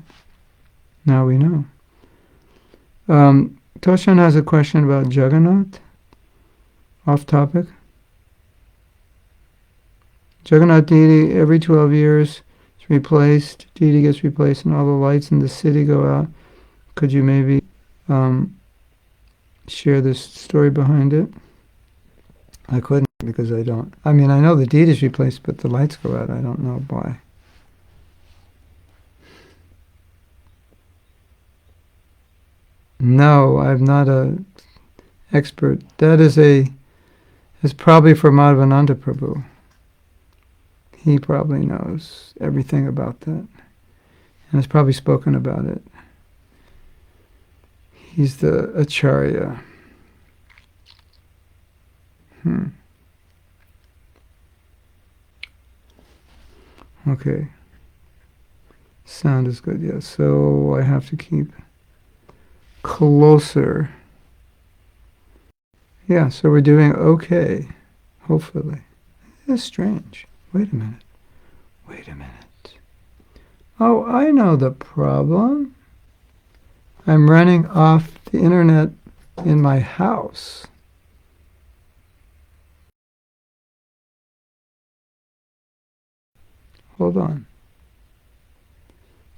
Now we know. Toshan has a question about Juggernaut. Off topic. Juggernaut deity, every 12 years is replaced. Deity gets replaced and all the lights in the city go out. Could you maybe share this story behind it? I couldn't because I don't. I mean, I know the deed is replaced, but the lights go out. I don't know why. No, I'm not a expert. That is probably for Madhavananda Prabhu. He probably knows everything about that and has probably spoken about it. He's the Acharya. Okay. Sound is good, yes. So I have to keep closer. Yeah, so we're doing okay, hopefully. It's strange. Wait a minute. Oh, I know the problem. I'm running off the internet in my house. Hold on.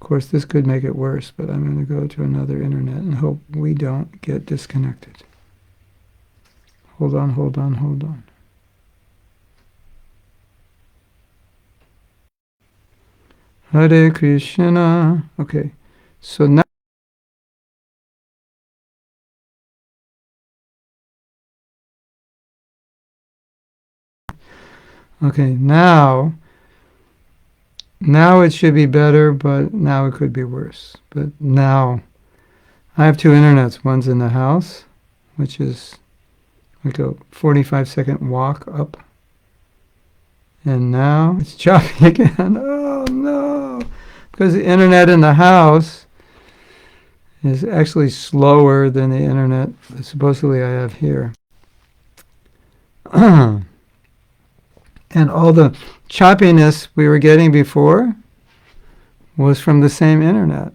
Of course, this could make it worse, but I'm going to go to another internet and hope we don't get disconnected. Hold on, hold on, hold on. Hare Krishna. Okay, so now now it should be better, but now it could be worse. But now I have two internets. One's in the house, which is like a 45-second walk up. And now it's choppy again. Oh no! Because the internet in the house is actually slower than the internet that supposedly I have here. And all the choppiness we were getting before was from the same internet.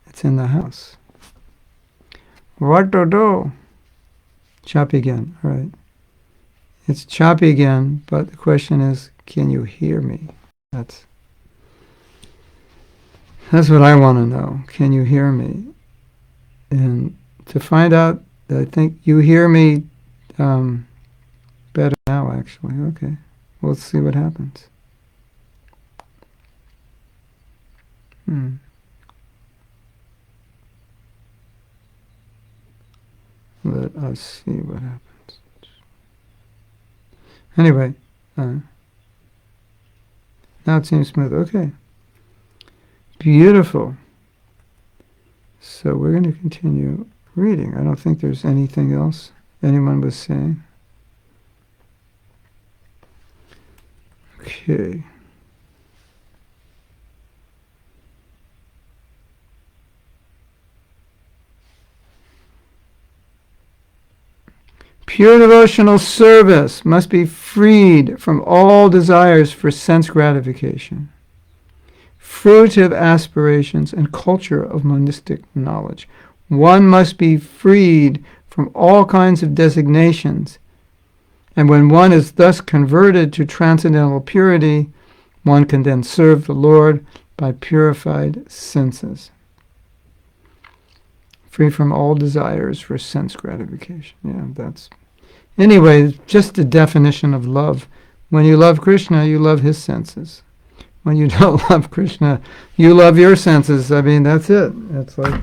It's in the house. What to do? Choppy again. All right. It's choppy again, but the question is, can you hear me? That's what I want to know. Can you hear me? And to find out, I think you hear me better now, actually. Okay. We'll see what happens. Let us see what happens. Anyway, now it seems smooth. Okay. Beautiful. So we're going to continue reading. I don't think there's anything else anyone was saying. Okay. Pure devotional service must be freed from all desires for sense gratification, fruitive aspirations, and culture of monistic knowledge. One must be freed from all kinds of designations, and when one is thus converted to transcendental purity, one can then serve the Lord by purified senses. Free from all desires for sense gratification. Yeah, that's... Anyway, just the definition of love. When you love Krishna, you love his senses. When you don't love Krishna, you love your senses. I mean, that's it. It's like,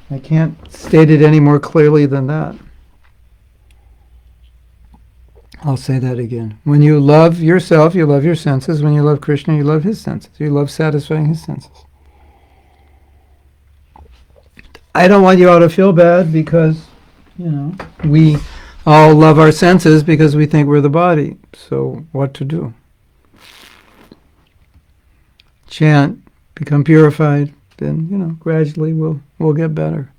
I can't state it any more clearly than that. I'll say that again. When you love yourself, you love your senses. When you love Krishna, you love his senses. You love satisfying his senses. I don't want you all to feel bad because, we all love our senses because we think we're the body. So what to do? Chant, become purified, then, gradually we'll get better.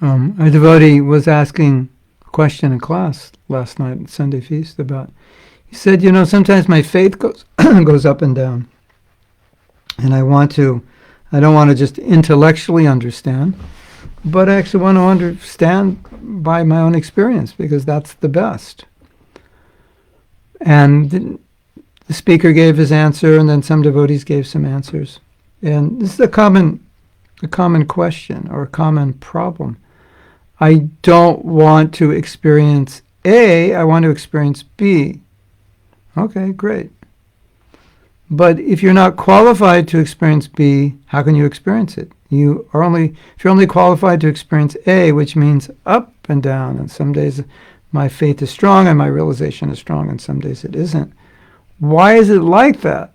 A devotee was asking a question in class last night at Sunday Feast about, he said, sometimes my faith goes goes up and down. And I don't want to just intellectually understand, but I actually want to understand by my own experience, because that's the best. And the speaker gave his answer, and then some devotees gave some answers. And this is a common question or a common problem. I don't want to experience A, I want to experience B. Okay, great. But if you're not qualified to experience B, how can you experience it? If you're only qualified to experience A, which means up and down, and some days my faith is strong and my realization is strong, and some days it isn't. Why is it like that?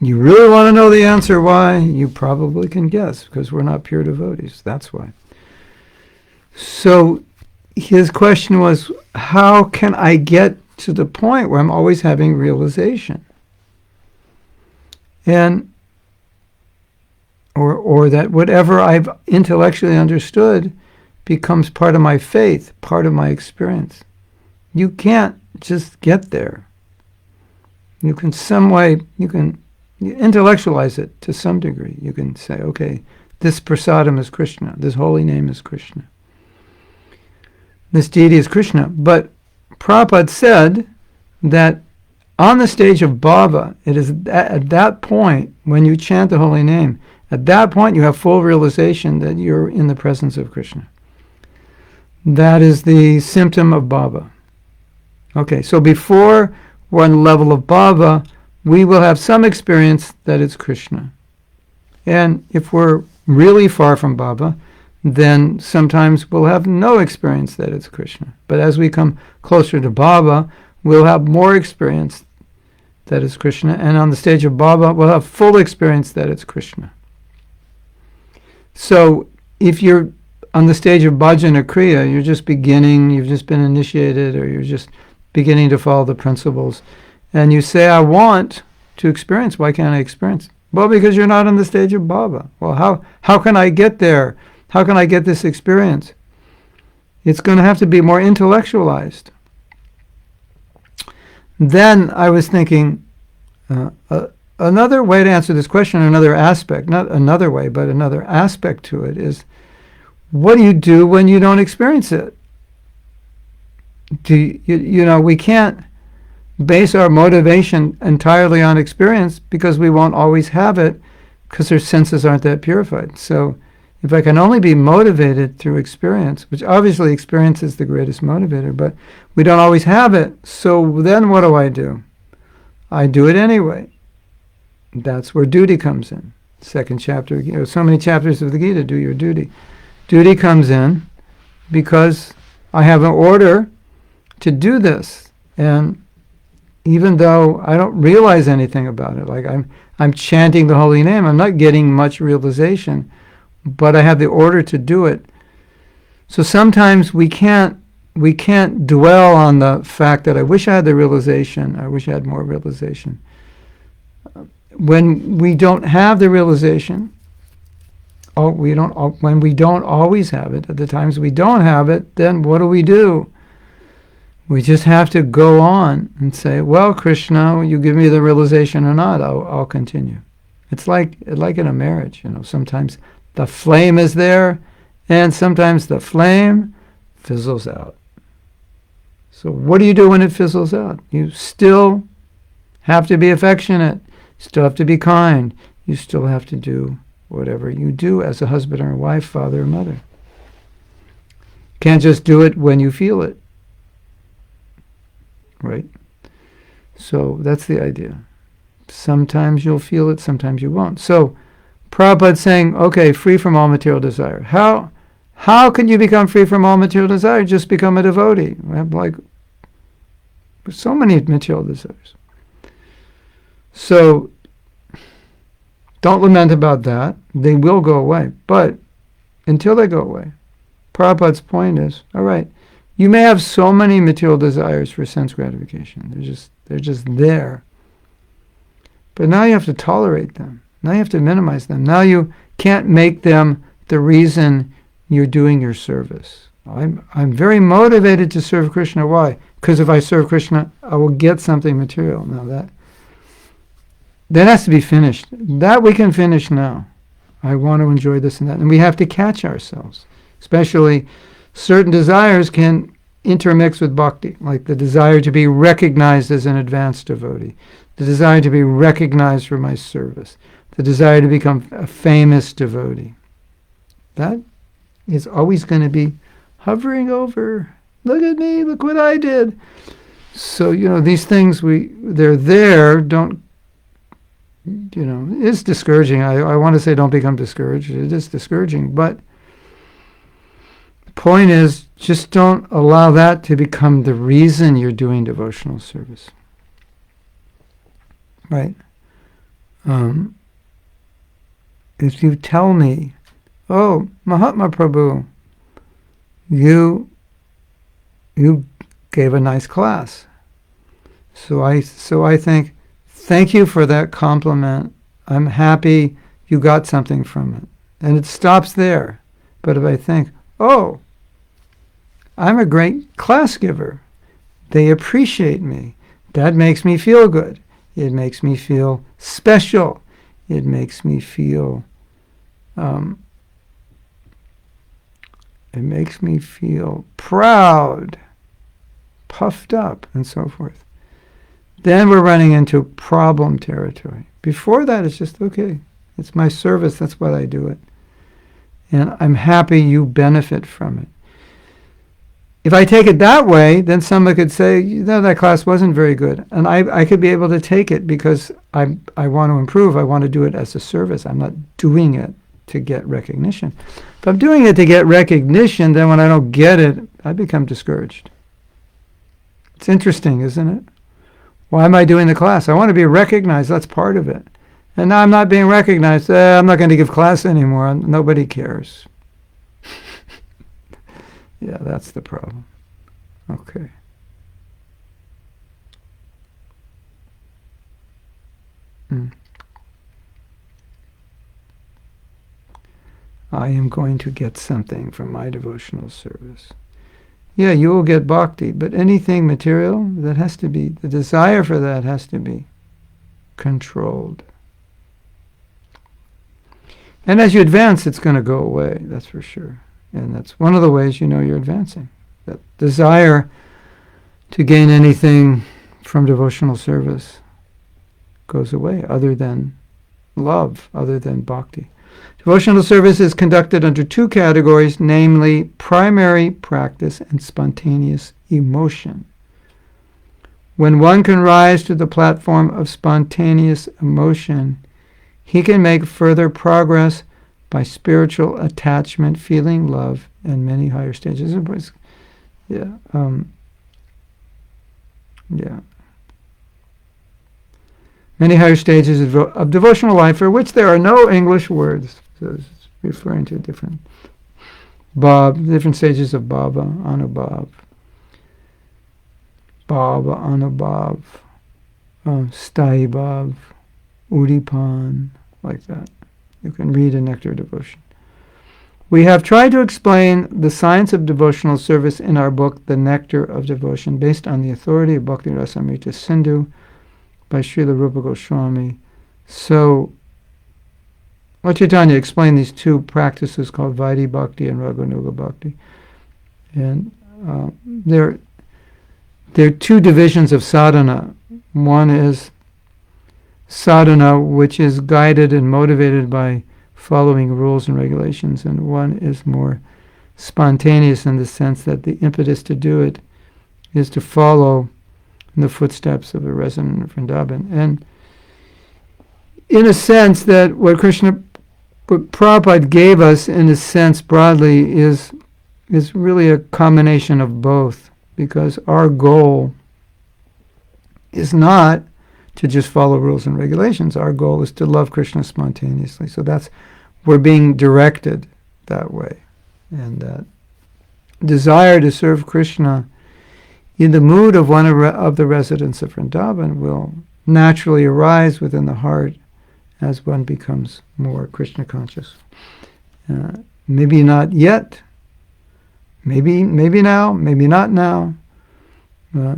You really want to know the answer why? You probably can guess, because we're not pure devotees. That's why. So his question was, how can I get to the point where I'm always having realization? And or that whatever I've intellectually understood becomes part of my faith, part of my experience. You can't just get there. You can intellectualize it to some degree. You can say, okay, This prasadam is Krishna. This holy name is Krishna. This deity is Krishna. But Prabhupada said that on the stage of bhava, it is at that point, when you chant the holy name, at that point you have full realization that you're in the presence of Krishna. That is the symptom of bhava. Okay, so before we're on the level of bhava, we will have some experience that it's Krishna. And if we're really far from bhava, then sometimes we'll have no experience that it's Krishna. But as we come closer to bhava, we'll have more experience that it's Krishna. And on the stage of bhava, we'll have full experience that it's Krishna. So if you're on the stage of bhajana kriya, you're just beginning, you've just been initiated, or you're just beginning to follow the principles, and you say, I want to experience, why can't I experience? Well, because you're not on the stage of bhava. Well, how can I get there? How can I get this experience? It's going to have to be more intellectualized. Then I was thinking, another way to answer this question, another aspect, not another way, but another aspect to it is, what do you do when you don't experience it? We can't base our motivation entirely on experience, because we won't always have it, because our senses aren't that purified. So if I can only be motivated through experience, which obviously experience is the greatest motivator, but we don't always have it, so then what do? I do it anyway. That's where duty comes in. Second chapter, so many chapters of the Gita, do your duty. Duty comes in because I have an order to do this. And even though I don't realize anything about it, like I'm chanting the holy name, I'm not getting much realization, but I have the order to do it. So sometimes we can't dwell on the fact that I wish I had the realization, I wish I had more realization. When we don't have the realization, when we don't always have it, at the times we don't have it, then what do? We just have to go on and say, well, Krishna, you give me the realization or not, I'll continue. It's like in a marriage, sometimes the flame is there, and sometimes the flame fizzles out. So what do you do when it fizzles out? You still have to be affectionate, still have to be kind, you still have to do whatever you do as a husband or a wife, father or mother. Can't just do it when you feel it. Right? So that's the idea. Sometimes you'll feel it, sometimes you won't. So Prabhupada's saying, okay, free from all material desire. How can you become free from all material desire? Just become a devotee. We have so many material desires. So don't lament about that. They will go away. But until they go away, Prabhupada's point is, all right, you may have so many material desires for sense gratification. They're just there. But now you have to tolerate them. Now you have to minimize them. Now you can't make them the reason you're doing your service. I'm very motivated to serve Krishna. Why? Because if I serve Krishna, I will get something material. Now that has to be finished. That we can finish now. I want to enjoy this and that. And we have to catch ourselves. Especially certain desires can intermix with bhakti, like the desire to be recognized as an advanced devotee, the desire to be recognized for my service, the desire to become a famous devotee. That is always going to be hovering over. Look at me, look what I did. So, these things, they're there, don't, it's discouraging. I want to say don't become discouraged. It is discouraging, but the point is, just don't allow that to become the reason you're doing devotional service. Right? If you tell me, oh, Mahatma Prabhu, you gave a nice class. So I think, thank you for that compliment. I'm happy you got something from it. And it stops there. But if I think, oh, I'm a great class giver, they appreciate me, that makes me feel good. It makes me feel special. It makes me feel It makes me feel proud, puffed up, and so forth. Then we're running into problem territory. Before that, it's just, okay, it's my service, that's why I do it. And I'm happy you benefit from it. If I take it that way, then someone could say, that class wasn't very good. And I could be able to take it because I want to improve. I want to do it as a service. I'm not doing it to get recognition. If I'm doing it to get recognition, then when I don't get it, I become discouraged. It's interesting, isn't it? Why am I doing the class? I want to be recognized. That's part of it. And now I'm not being recognized. I'm not going to give class anymore. Nobody cares. Yeah, that's the problem. Okay. I am going to get something from my devotional service. Yeah, you will get bhakti, but anything material, that has to be, the desire for that has to be controlled. And as you advance, it's going to go away, that's for sure. And that's one of the ways you know you're advancing. That desire to gain anything from devotional service goes away, other than love, other than bhakti. Devotional service is conducted under two categories, namely primary practice and spontaneous emotion. When one can rise to the platform of spontaneous emotion, he can make further progress by spiritual attachment, feeling love, and many higher stages. Many higher stages of devotional life for which there are no English words. So it's referring to different stages of Bhava, Anubhav, Sthayi Bhav, Udipan, like that. You can read in Nectar Devotion. We have tried to explain the science of devotional service in our book, The Nectar of Devotion, based on the authority of Bhakti Rasamrita Sindhu by Srila Rupa Goswami. So, Lord Chaitanya explained these two practices called Vaidhi Bhakti and Raganuga Bhakti. And they're two divisions of sadhana. One is sadhana, which is guided and motivated by following rules and regulations, and one is more spontaneous in the sense that the impetus to do it is to follow in the footsteps of the resident of Vrindavan. And in a sense that what Prabhupada gave us, in a sense broadly, is really a combination of both, because our goal is not to just follow rules and regulations. Our goal is to love Krishna spontaneously. So we're being directed that way. And that desire to serve Krishna in the mood of one of the residents of Vrindavan will naturally arise within the heart as one becomes more Krishna conscious. Maybe not yet. Maybe now. Maybe not now.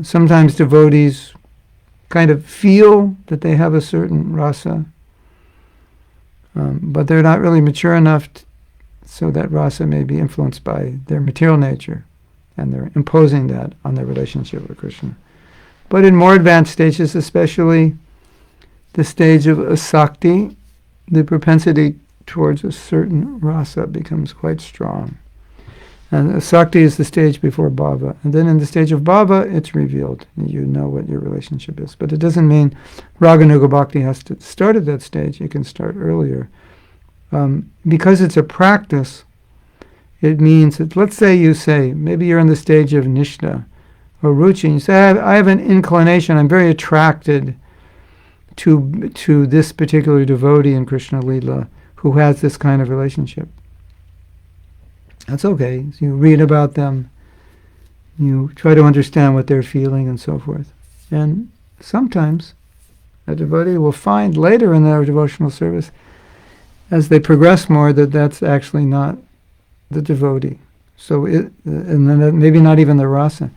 Sometimes devotees kind of feel that they have a certain rasa, but they're not really mature enough so that rasa may be influenced by their material nature, and they're imposing that on their relationship with Krishna. But in more advanced stages, especially the stage of asakti, the propensity towards a certain rasa becomes quite strong. And asakti is the stage before bhava. And then in the stage of bhava, it's revealed. You know what your relationship is. But it doesn't mean Raganuga Bhakti has to start at that stage. You can start earlier. Because it's a practice, it means that, let's say maybe you're in the stage of nishta or ruchi, and you say, I have an inclination, I'm very attracted to this particular devotee in Krishna Lila who has this kind of relationship. That's okay. So you read about them, you try to understand what they're feeling and so forth. And sometimes a devotee will find later in their devotional service, as they progress more, that that's actually not the devotee. So and then maybe not even the rasa.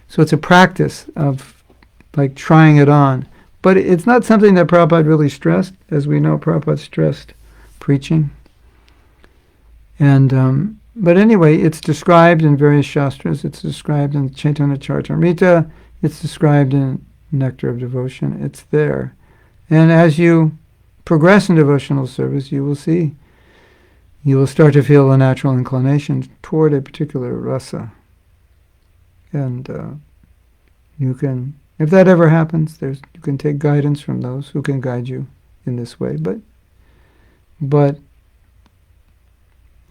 So it's a practice of like trying it on. But it's not something that Prabhupada really stressed. As we know, Prabhupada stressed preaching. And But anyway, it's described in various shastras. It's described in Chaitanya Charitamrita. It's described in Nectar of Devotion. It's there. And as you progress in devotional service, you will see, you will start to feel a natural inclination toward a particular rasa. And you can, if that ever happens, you can take guidance from those who can guide you in this way. But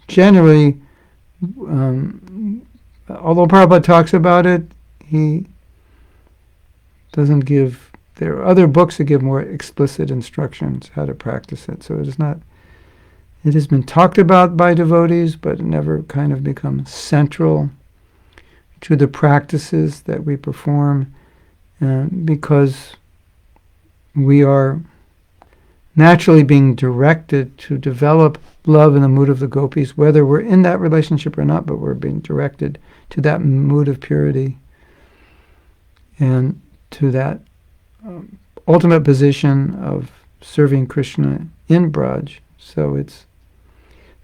generally, although Prabhupada talks about it, he doesn't give. There are other books that give more explicit instructions how to practice it. So it is not. It has been talked about by devotees, but never kind of become central to the practices that we perform, because we are naturally being directed to develop love in the mood of the gopis, whether we're in that relationship or not, but we're being directed to that mood of purity and to that ultimate position of serving Krishna in Braj. So it's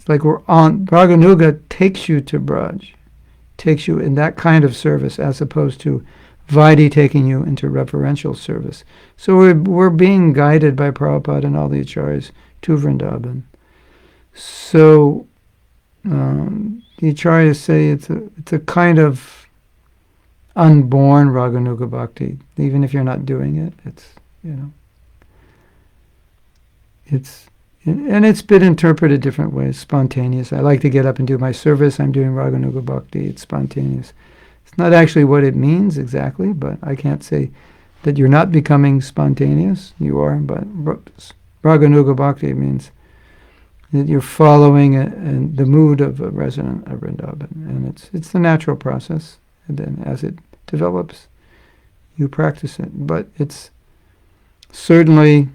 like we're on, Raganuga takes you to Braj, takes you in that kind of service, as opposed to Vaidhi taking you into reverential service. So we're being guided by Prabhupada and all the acharyas to Vrindavan. So the acharyas say it's a kind of unborn Raganuga Bhakti, even if you're not doing it. It's been interpreted different ways. Spontaneous. I like to get up and do my service. I'm doing Raganuga Bhakti. It's spontaneous. It's not actually what it means exactly, but I can't say that you're not becoming spontaneous. You are, but Raganuga Bhakti means that you're following the mood of a resident of Vrindavan, and it's the natural process. And then as it develops, you practice it. But it's certainly,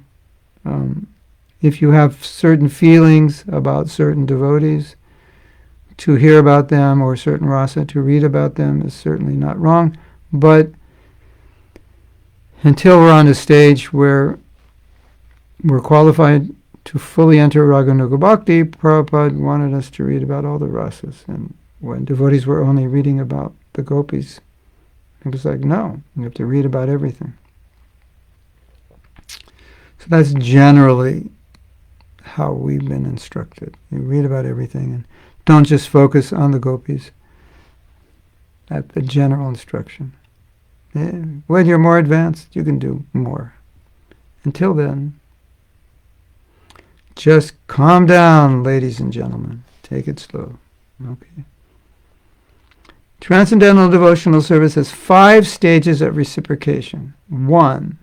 if you have certain feelings about certain devotees, to hear about them, or certain rasa, to read about them is certainly not wrong. But until we're on a stage where we're qualified to fully enter Raganuga Bhakti, Prabhupada wanted us to read about all the rasas. And when devotees were only reading about the gopis, it was like, no, you have to read about everything. So that's generally how we've been instructed. You read about everything and don't just focus on the gopis. That's the general instruction. When you're more advanced, you can do more. Until then, just calm down, ladies and gentlemen. Take it slow. Okay. Transcendental devotional service has 5 stages of reciprocation. 1,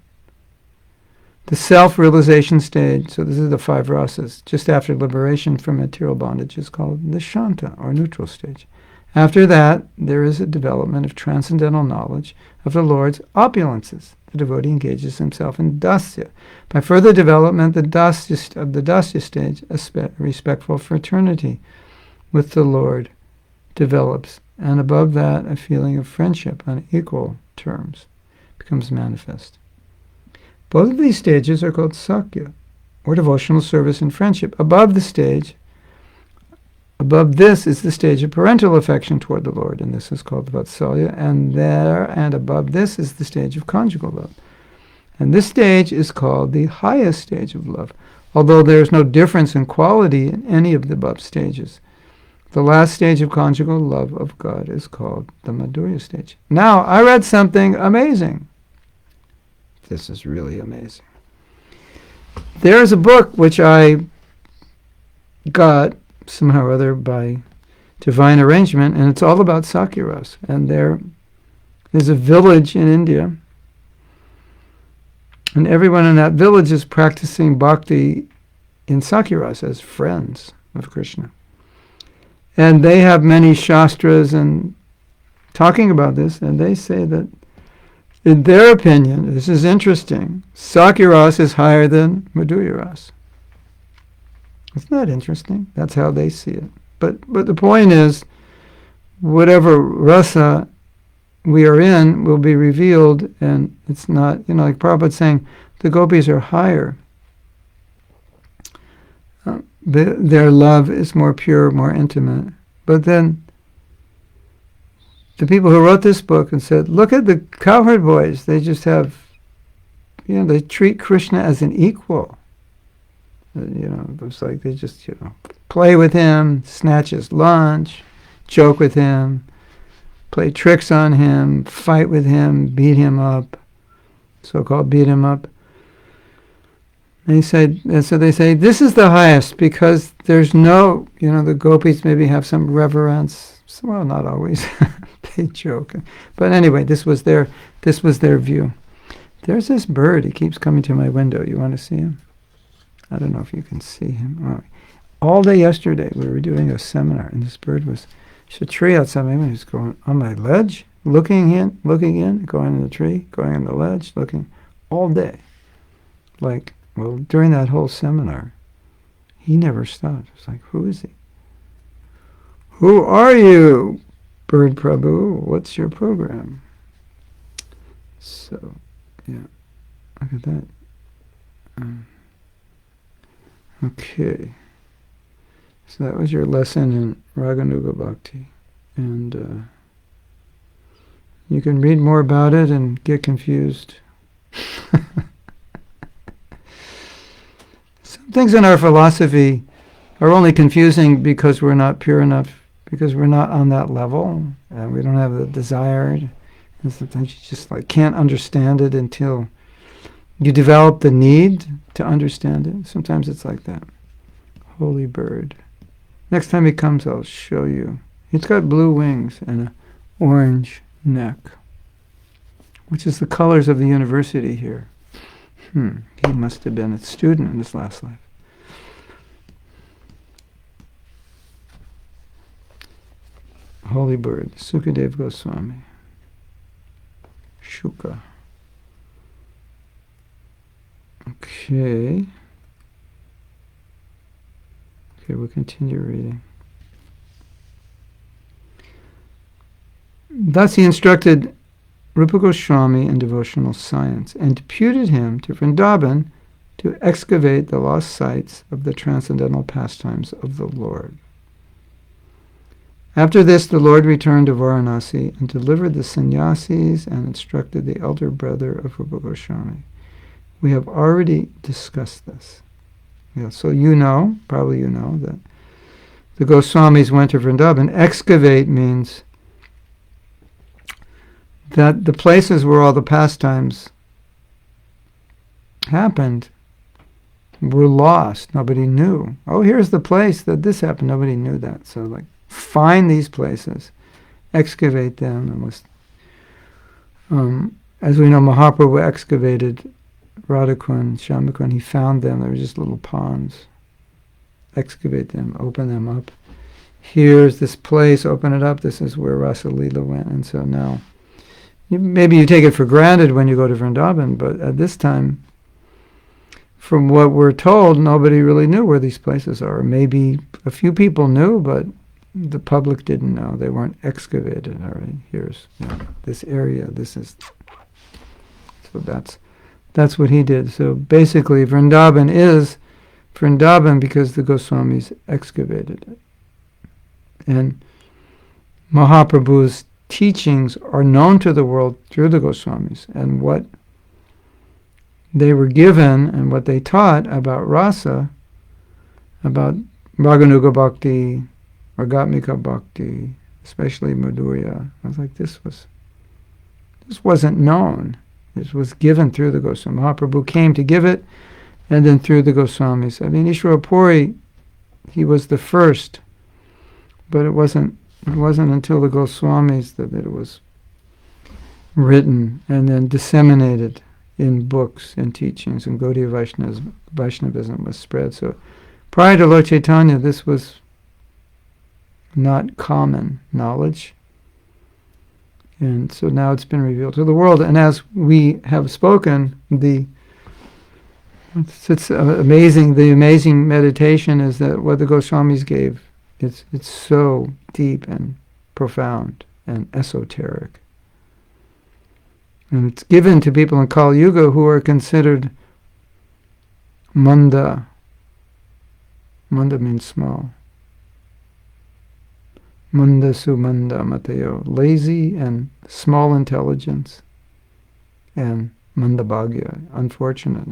the self-realization stage. So this is the 5 rasas. Just after liberation from material bondage is called the Shanta, or neutral stage. After that, there is a development of transcendental knowledge of the Lord's opulences. The devotee engages himself in dasya. By further development, the dasya stage, a respectful fraternity with the Lord, develops. And above that, a feeling of friendship on equal terms becomes manifest. Both of these stages are called sakya, or devotional service and friendship. Above this is the stage of parental affection toward the Lord, and this is called vatsalya, and above this is the stage of conjugal love. And this stage is called the highest stage of love, although there is no difference in quality in any of the above stages. The last stage of conjugal love of God is called the Madhurya stage. Now, I read something amazing. This is really amazing. There's a book which I got somehow or other by divine arrangement, and it's all about Sakyaras. And there's a village in India, and everyone in that village is practicing bhakti in Sakyaras as friends of Krishna. And they have many shastras and talking about this, and they say that in their opinion, this is interesting, Sakyaras is higher than Madhurya Ras. Isn't that interesting? That's how they see it. But the point is, whatever rasa we are in will be revealed, and it's not, like Prabhupada saying, the gopis are higher. Their love is more pure, more intimate. But then the people who wrote this book and said, look at the cowherd boys. They just have, they treat Krishna as an equal. It's like they just, play with him, snatch his lunch, joke with him, play tricks on him, fight with him, beat him up, so-called beat him up. And so they say, this is the highest because there's no, the gopis maybe have some reverence. Well, not always. They joke. But anyway, this was their view. There's this bird. He keeps coming to my window. You want to see him? I don't know if you can see him. All day yesterday, we were doing a seminar, and this bird was, a tree outside my window. He was going on my ledge, looking in, going in the tree, going on the ledge, looking all day. During that whole seminar, he never stopped. It's like, who is he? Who are you, Bird Prabhu? What's your program? So, yeah, look at that. Okay. So that was your lesson in Raganuga Bhakti. And you can read more about it and get confused. Some things in our philosophy are only confusing because we're not pure enough, because we're not on that level, and we don't have the desire. And sometimes you just can't understand it until you develop the need to understand it. Sometimes it's like that. Holy bird. Next time he comes, I'll show you. He's got blue wings and an orange neck, which is the colors of the university here. He must have been a student in his last life. Holy bird, Sukadev Goswami. Shuka. Okay, we'll continue reading. Thus he instructed Rupa Goswami in devotional science and deputed him to Vrindavan to excavate the lost sites of the transcendental pastimes of the Lord. After this, the Lord returned to Varanasi and delivered the sannyasis and instructed the elder brother of Rupa Goswami. We have already discussed this. So probably you know, that the Goswamis went to Vrindavan. Excavate means that the places where all the pastimes happened were lost. Nobody knew. Oh, here's the place that this happened. Nobody knew that. So find these places, excavate them, and as we know, Mahaprabhu excavated Radhakund, Shamakund. He found them. They were just little ponds. Excavate them, open them up. Here's this place, open it up. This is where Rasa Leela went. And so now, maybe you take it for granted when you go to Vrindavan, but at this time, from what we're told, nobody really knew where these places are. Maybe a few people knew, but the public didn't know. They weren't excavated. All right, here's this area. This is, so that's what he did. So basically, Vrindavan is Vrindavan because the Goswamis excavated it. And Mahaprabhu's teachings are known to the world through the Goswamis, and what they were given and what they taught about rasa, about Raganuga Bhakti, Ragatmika Bhakti, especially Madhurya. I was like, this wasn't known. This was given through the Goswami. Mahaprabhu came to give it, and then through the Goswamis. I mean, Ishwara Puri, he was the first, but it wasn't until the Goswamis that it was written and then disseminated in books and teachings, and Gaudiya Vaishnavism was spread. So prior to Lord Chaitanya, this was not common knowledge. And so now it's been revealed to the world. And as we have spoken, it's amazing. The amazing meditation is that what the Goswamis gave, it's so deep and profound and esoteric. And it's given to people in Kali Yuga who are considered manda. Manda means small. Munda sumanda matayo, lazy and small intelligence, and mandabhagya, unfortunate.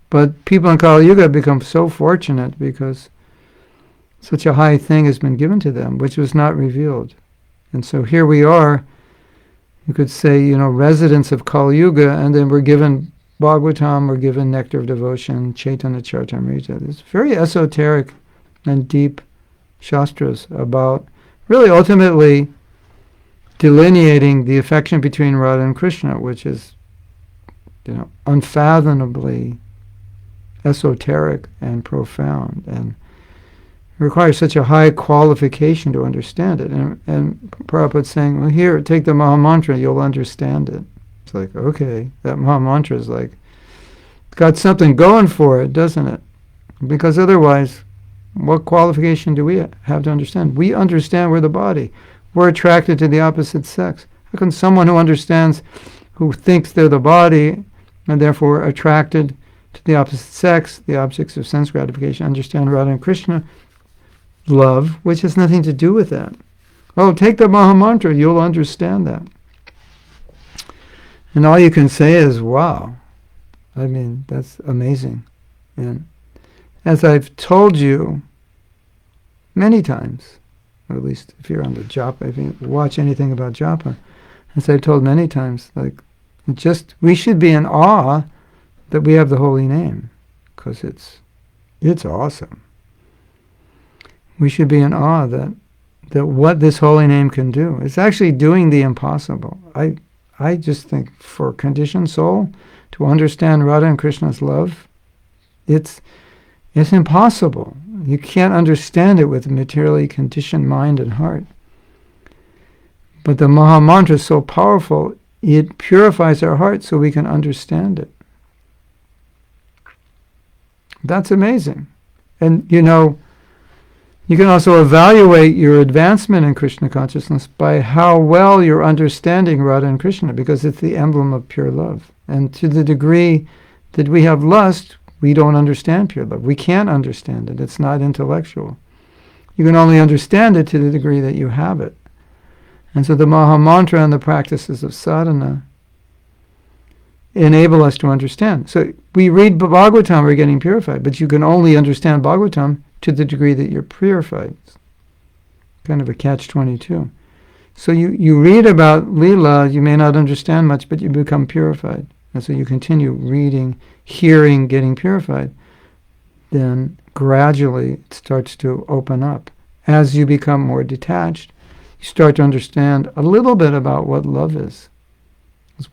But people in Kali Yuga become so fortunate because such a high thing has been given to them, which was not revealed. And so here we are, you could say, residents of Kali Yuga, and then we're given Bhagavatam, we're given Nectar of Devotion, Chaitanya Charitamrita. It's very esoteric and deep shastras about really ultimately delineating the affection between Radha and Krishna, which is, unfathomably esoteric and profound, and requires such a high qualification to understand it. And Prabhupada's saying, well, here, take the Maha Mantra, you'll understand it. It's like, okay, that Maha Mantra is like, got something going for it, doesn't it? Because otherwise, what qualification do we have to understand? We understand we're the body. We're attracted to the opposite sex. How can someone who thinks they're the body, and therefore attracted to the opposite sex, the objects of sense gratification, understand Radha and Krishna love, which has nothing to do with that? Oh, take the Maha Mantra, you'll understand that. And all you can say is, wow. I mean, that's amazing. And as I've told you many times, or at least if you're on the japa, if you watch anything about japa, as I've told many times, we should be in awe that we have the holy name, because it's awesome. We should be in awe that what this holy name can do. It's actually doing the impossible. I just think for conditioned soul to understand Radha and Krishna's love, it's impossible. You can't understand it with a materially conditioned mind and heart. But the Maha Mantra is so powerful, it purifies our heart so we can understand it. That's amazing. And you can also evaluate your advancement in Krishna consciousness by how well you're understanding Radha and Krishna, because it's the emblem of pure love. And to the degree that we have lust, we don't understand pure love. We can't understand it. It's not intellectual. You can only understand it to the degree that you have it. And so the Maha Mantra and the practices of sadhana enable us to understand. So we read Bhagavatam, we're getting purified, but you can only understand Bhagavatam to the degree that you're purified. It's kind of a catch-22. So you read about Leela, you may not understand much, but you become purified. And so you continue reading, hearing, getting purified. Then gradually it starts to open up. As you become more detached, you start to understand a little bit about what love is.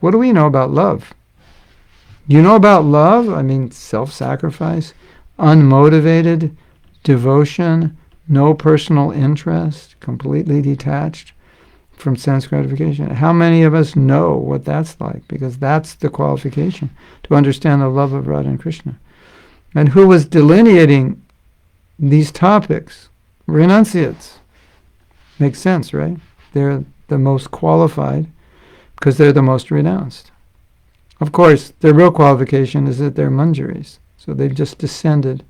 What do we know about love? You know about love? I mean, self-sacrifice, unmotivated devotion, no personal interest, completely detached from sense gratification. How many of us know what that's like? Because that's the qualification to understand the love of Radha and Krishna. And who was delineating these topics? Renunciates. Makes sense, right? They're the most qualified because they're the most renounced. Of course, their real qualification is that they're manjaris. So they've just descended,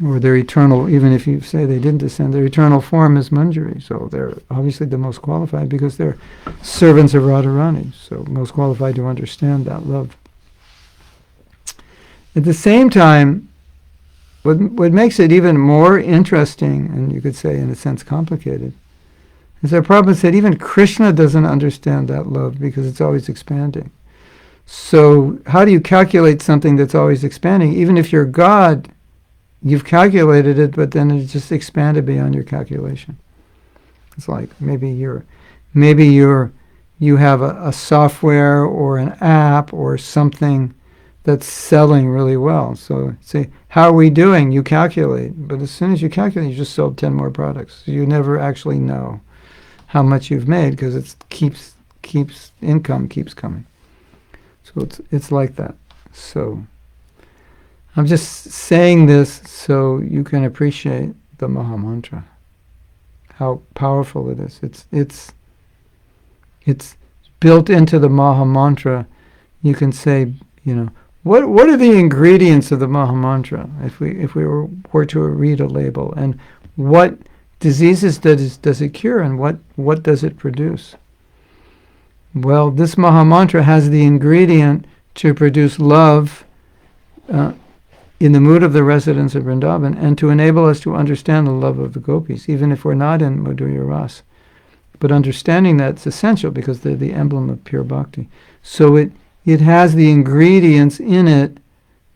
or their eternal, even if you say they didn't descend, their eternal form is manjari. So they're obviously the most qualified because they're servants of Radharani. So most qualified to understand that love. At the same time, what makes it even more interesting, and you could say in a sense complicated, is that Prabhupada said even Krishna doesn't understand that love because it's always expanding. So how do you calculate something that's always expanding? Even if you're God, you've calculated it, but then it's just expanded beyond your calculation. It's like maybe you have a software or an app or something that's selling really well. So say, how are we doing? You calculate, but as soon as you calculate, you just sold 10 more products. So you never actually know how much you've made because it income keeps coming. So it's like that. So I'm just saying this so you can appreciate the Maha Mantra, how powerful it is. It's built into the Maha Mantra. You can say, what are the ingredients of the Maha Mantra? If we were to read a label, and what diseases does it cure, and what does it produce? Well, this Mahamantra has the ingredient to produce love in the mood of the residents of Vrindavan, and to enable us to understand the love of the gopis, even if we're not in Madhurya Ras. But understanding that's essential, because they're the emblem of pure bhakti. So it has the ingredients in it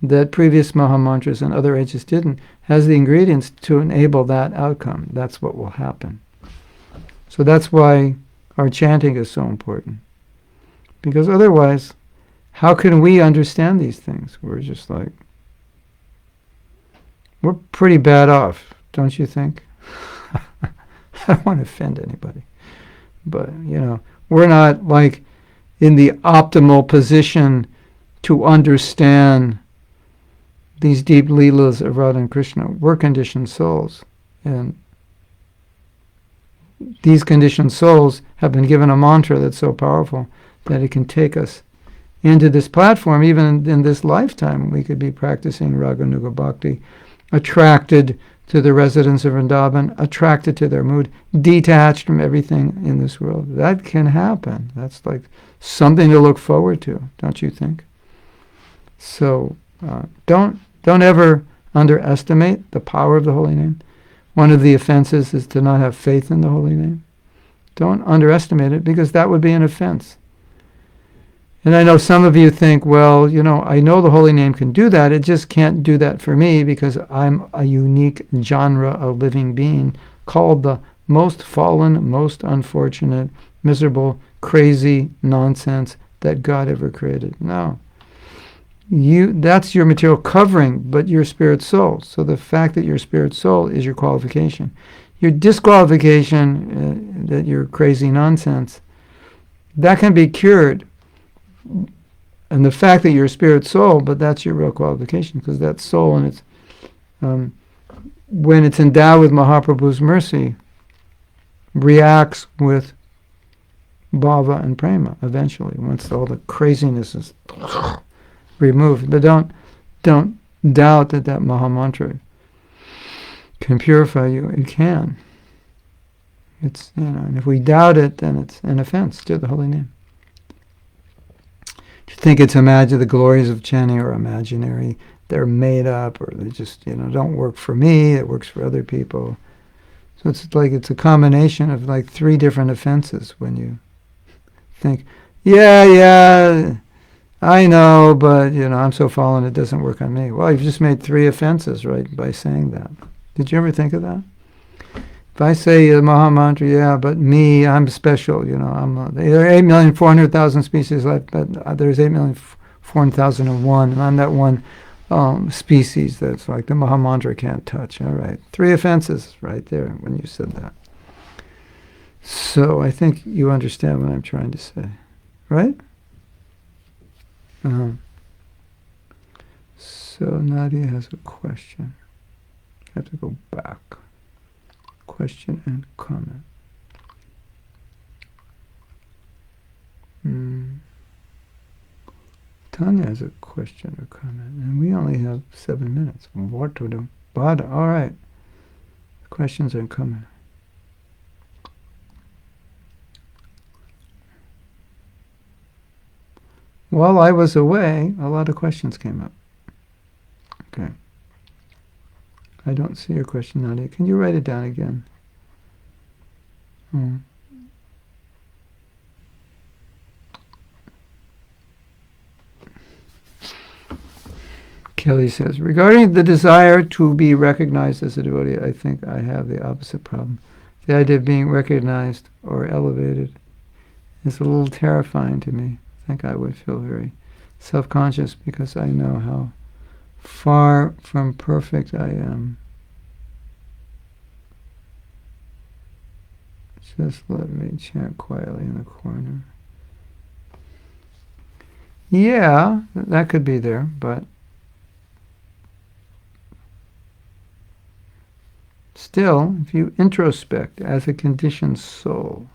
that previous Mahamantras and other ages didn't, has the ingredients to enable that outcome. That's what will happen. So that's why our chanting is so important. Because otherwise, how can we understand these things? We're just like, we're pretty bad off, don't you think? I don't want to offend anybody. But, we're not like in the optimal position to understand these deep leelas of Radha and Krishna. We're conditioned souls. And these conditioned souls have been given a mantra that's so powerful that it can take us into this platform. Even in this lifetime, we could be practicing Raganuga Bhakti, attracted to the residents of Vrindavan, attracted to their mood, detached from everything in this world. That can happen. That's like something to look forward to, don't you think? So don't ever underestimate the power of the holy name. One of the offenses is to not have faith in the holy name. Don't underestimate it, because that would be an offense. And I know some of you think, well, I know the holy name can do that. It just can't do that for me, because I'm a unique genre of living being called the most fallen, most unfortunate, miserable, crazy nonsense that God ever created. No. That's your material covering, but your spirit soul. So the fact that your spirit soul is your qualification. Your disqualification, that you're crazy nonsense, that can be cured. And the fact that you're a spirit soul, but that's your real qualification, because that soul, and it's when it's endowed with Mahaprabhu's mercy, reacts with bhava and prema eventually, once all the craziness is removed. But don't doubt that Mahamantra can purify you. It can. It's and if we doubt it, then it's an offense to the holy name. To think it's the glories of chanting are imaginary, they're made up, or they just don't work for me, it works for other people. So it's a combination of like 3 different offenses when you think, yeah, I know, but I'm so fallen it doesn't work on me. Well, you've just made 3 offenses, right, by saying that. Did you ever think of that? If I say Mahamantra, yeah, but me, I'm special, there are 8,400,000 species left, but there's 8,400,001, and I'm that one species that's like the Mahamantra can't touch. All right, 3 offenses right there when you said that. So I think you understand what I'm trying to say, right? So Nadia has a question. I have to go back. Question and comment. Tanya has a question or comment, and we only have 7 minutes. What to do? But all right. Questions and comment. While I was away, a lot of questions came up. Okay. I don't see your question, Nadia. Can you write it down again? Kelly says, regarding the desire to be recognized as a devotee, I think I have the opposite problem. The idea of being recognized or elevated is a little terrifying to me. I think I would feel very self-conscious, because I know how far from perfect I am. Just let me chant quietly in the corner. Yeah, that could be there, but still, if you introspect as a conditioned soul,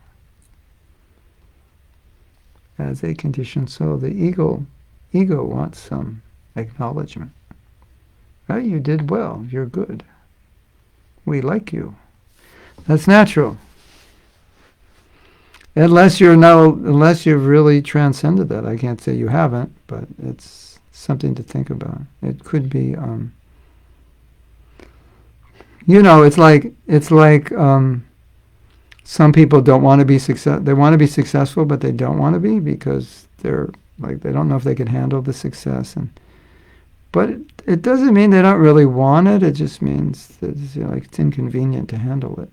the ego wants some acknowledgement. Right? You did well. You're good. We like you. That's natural. Unless you've really transcended that. I can't say you haven't, but it's something to think about. It could be, it's like some people don't want to be they want to be successful, but they don't want to be because they're like, they don't know if they can handle the success. But it doesn't mean they don't really want it. It just means that it's inconvenient to handle it.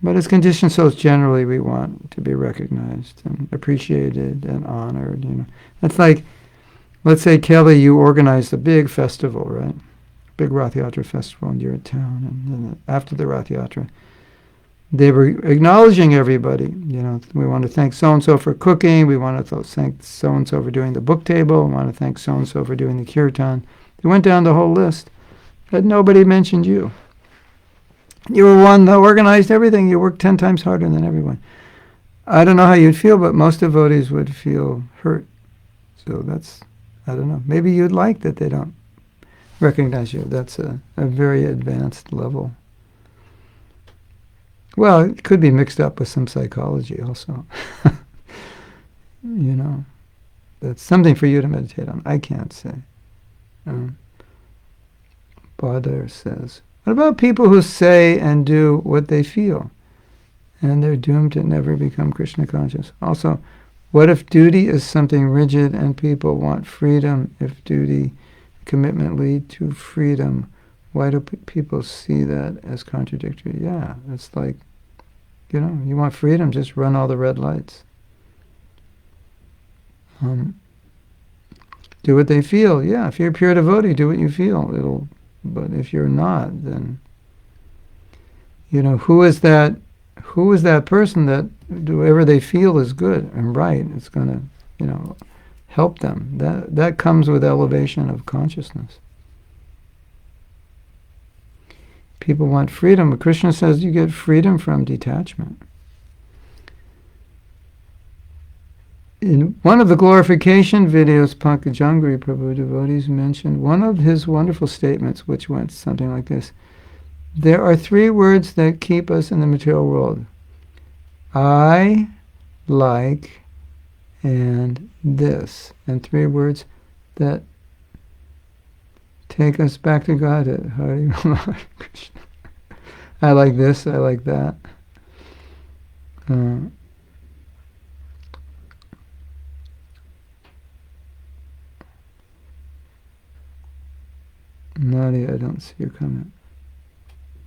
But as conditioned souls, generally we want to be recognized and appreciated and honored. It's like, let's say, Kelly, you organized a big festival, right? Big Rath Yatra festival in your town, and then after the Rath Yatra, they were acknowledging everybody. We want to thank so-and-so for cooking. We want to thank so-and-so for doing the book table. We want to thank so-and-so for doing the kirtan. They went down the whole list, but nobody mentioned you. You were one that organized everything. You worked 10 times harder than everyone. I don't know how you'd feel, but most devotees would feel hurt. So I don't know. Maybe you'd like that they don't recognize you. That's a very advanced level. Well, it could be mixed up with some psychology also. That's something for you to meditate on. I can't say. Badr says, what about people who say and do what they feel, and they're doomed to never become Krishna conscious? Also, what if duty is something rigid and people want freedom? If duty, commitment lead to freedom, why do people see that as contradictory? Yeah, it's like, you want freedom, just run all the red lights. Do what they feel. Yeah, if you're a pure devotee, do what you feel. But if you're not, then who is that person that whatever they feel is good and right? It's going to help them. That comes with elevation of consciousness. People want freedom, but Krishna says you get freedom from detachment. In one of the glorification videos, Pankajangri Prabhu devotees mentioned one of his wonderful statements, which went something like this: there are 3 words that keep us in the material world: I, like, and this. And 3 words that take us back to Godhead. Hare Krishna. I like this, I like that. Nadia, I don't see your comment.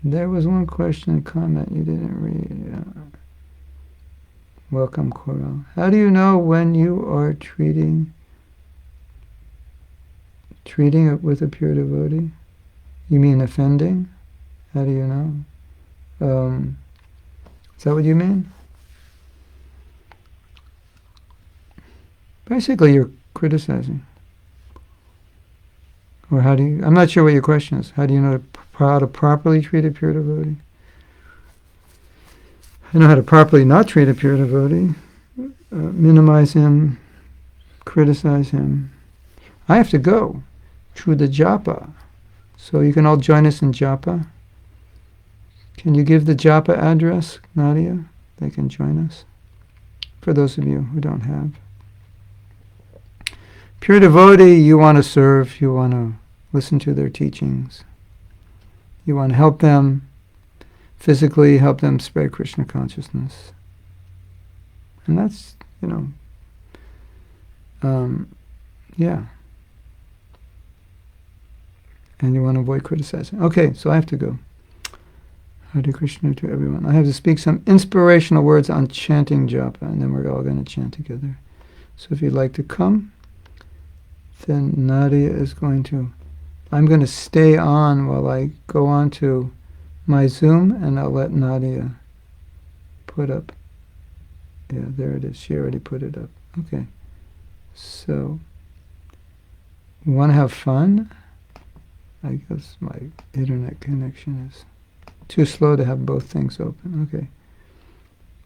There was one question and comment you didn't read. Welcome, Coral. How do you know when you are treating it with a pure devotee? You mean offending? How do you know? Is that what you mean? Basically, you're criticizing. Or how do you... I'm not sure what your question is. How do you know how to properly treat a pure devotee? I know how to properly not treat a pure devotee. Minimize him, criticize him. I have to go through the japa. So you can all join us in japa. Can you give the japa address, Nadia? They can join us. For those of you who don't have. Pure devotee, you want to serve, you want to listen to their teachings. You want to help them physically, help them spread Krishna consciousness. And that's, yeah. And you want to avoid criticizing. Okay, so I have to go. Hare Krishna to everyone. I have to speak some inspirational words on chanting japa, and then we're all going to chant together. So if you'd like to come, then Nadia is going to... I'm going to stay on while I go on to my Zoom, and I'll let Nadia put up... Yeah, there it is. She already put it up. Okay. So, you want to have fun? I guess my internet connection is too slow to have both things open. Okay.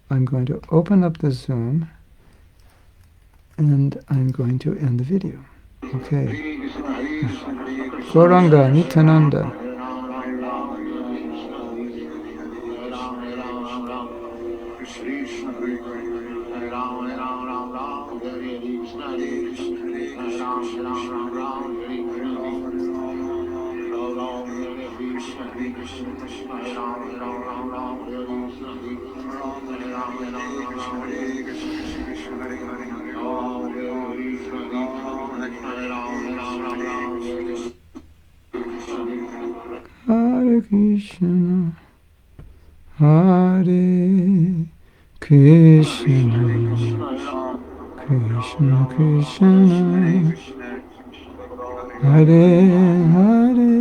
I'm going to open up the Zoom, and I'm going to end the video. Okay. Gauranga Nityananda. Hare Krishna, Hare Krishna, Krishna Krishna, Hare Hare.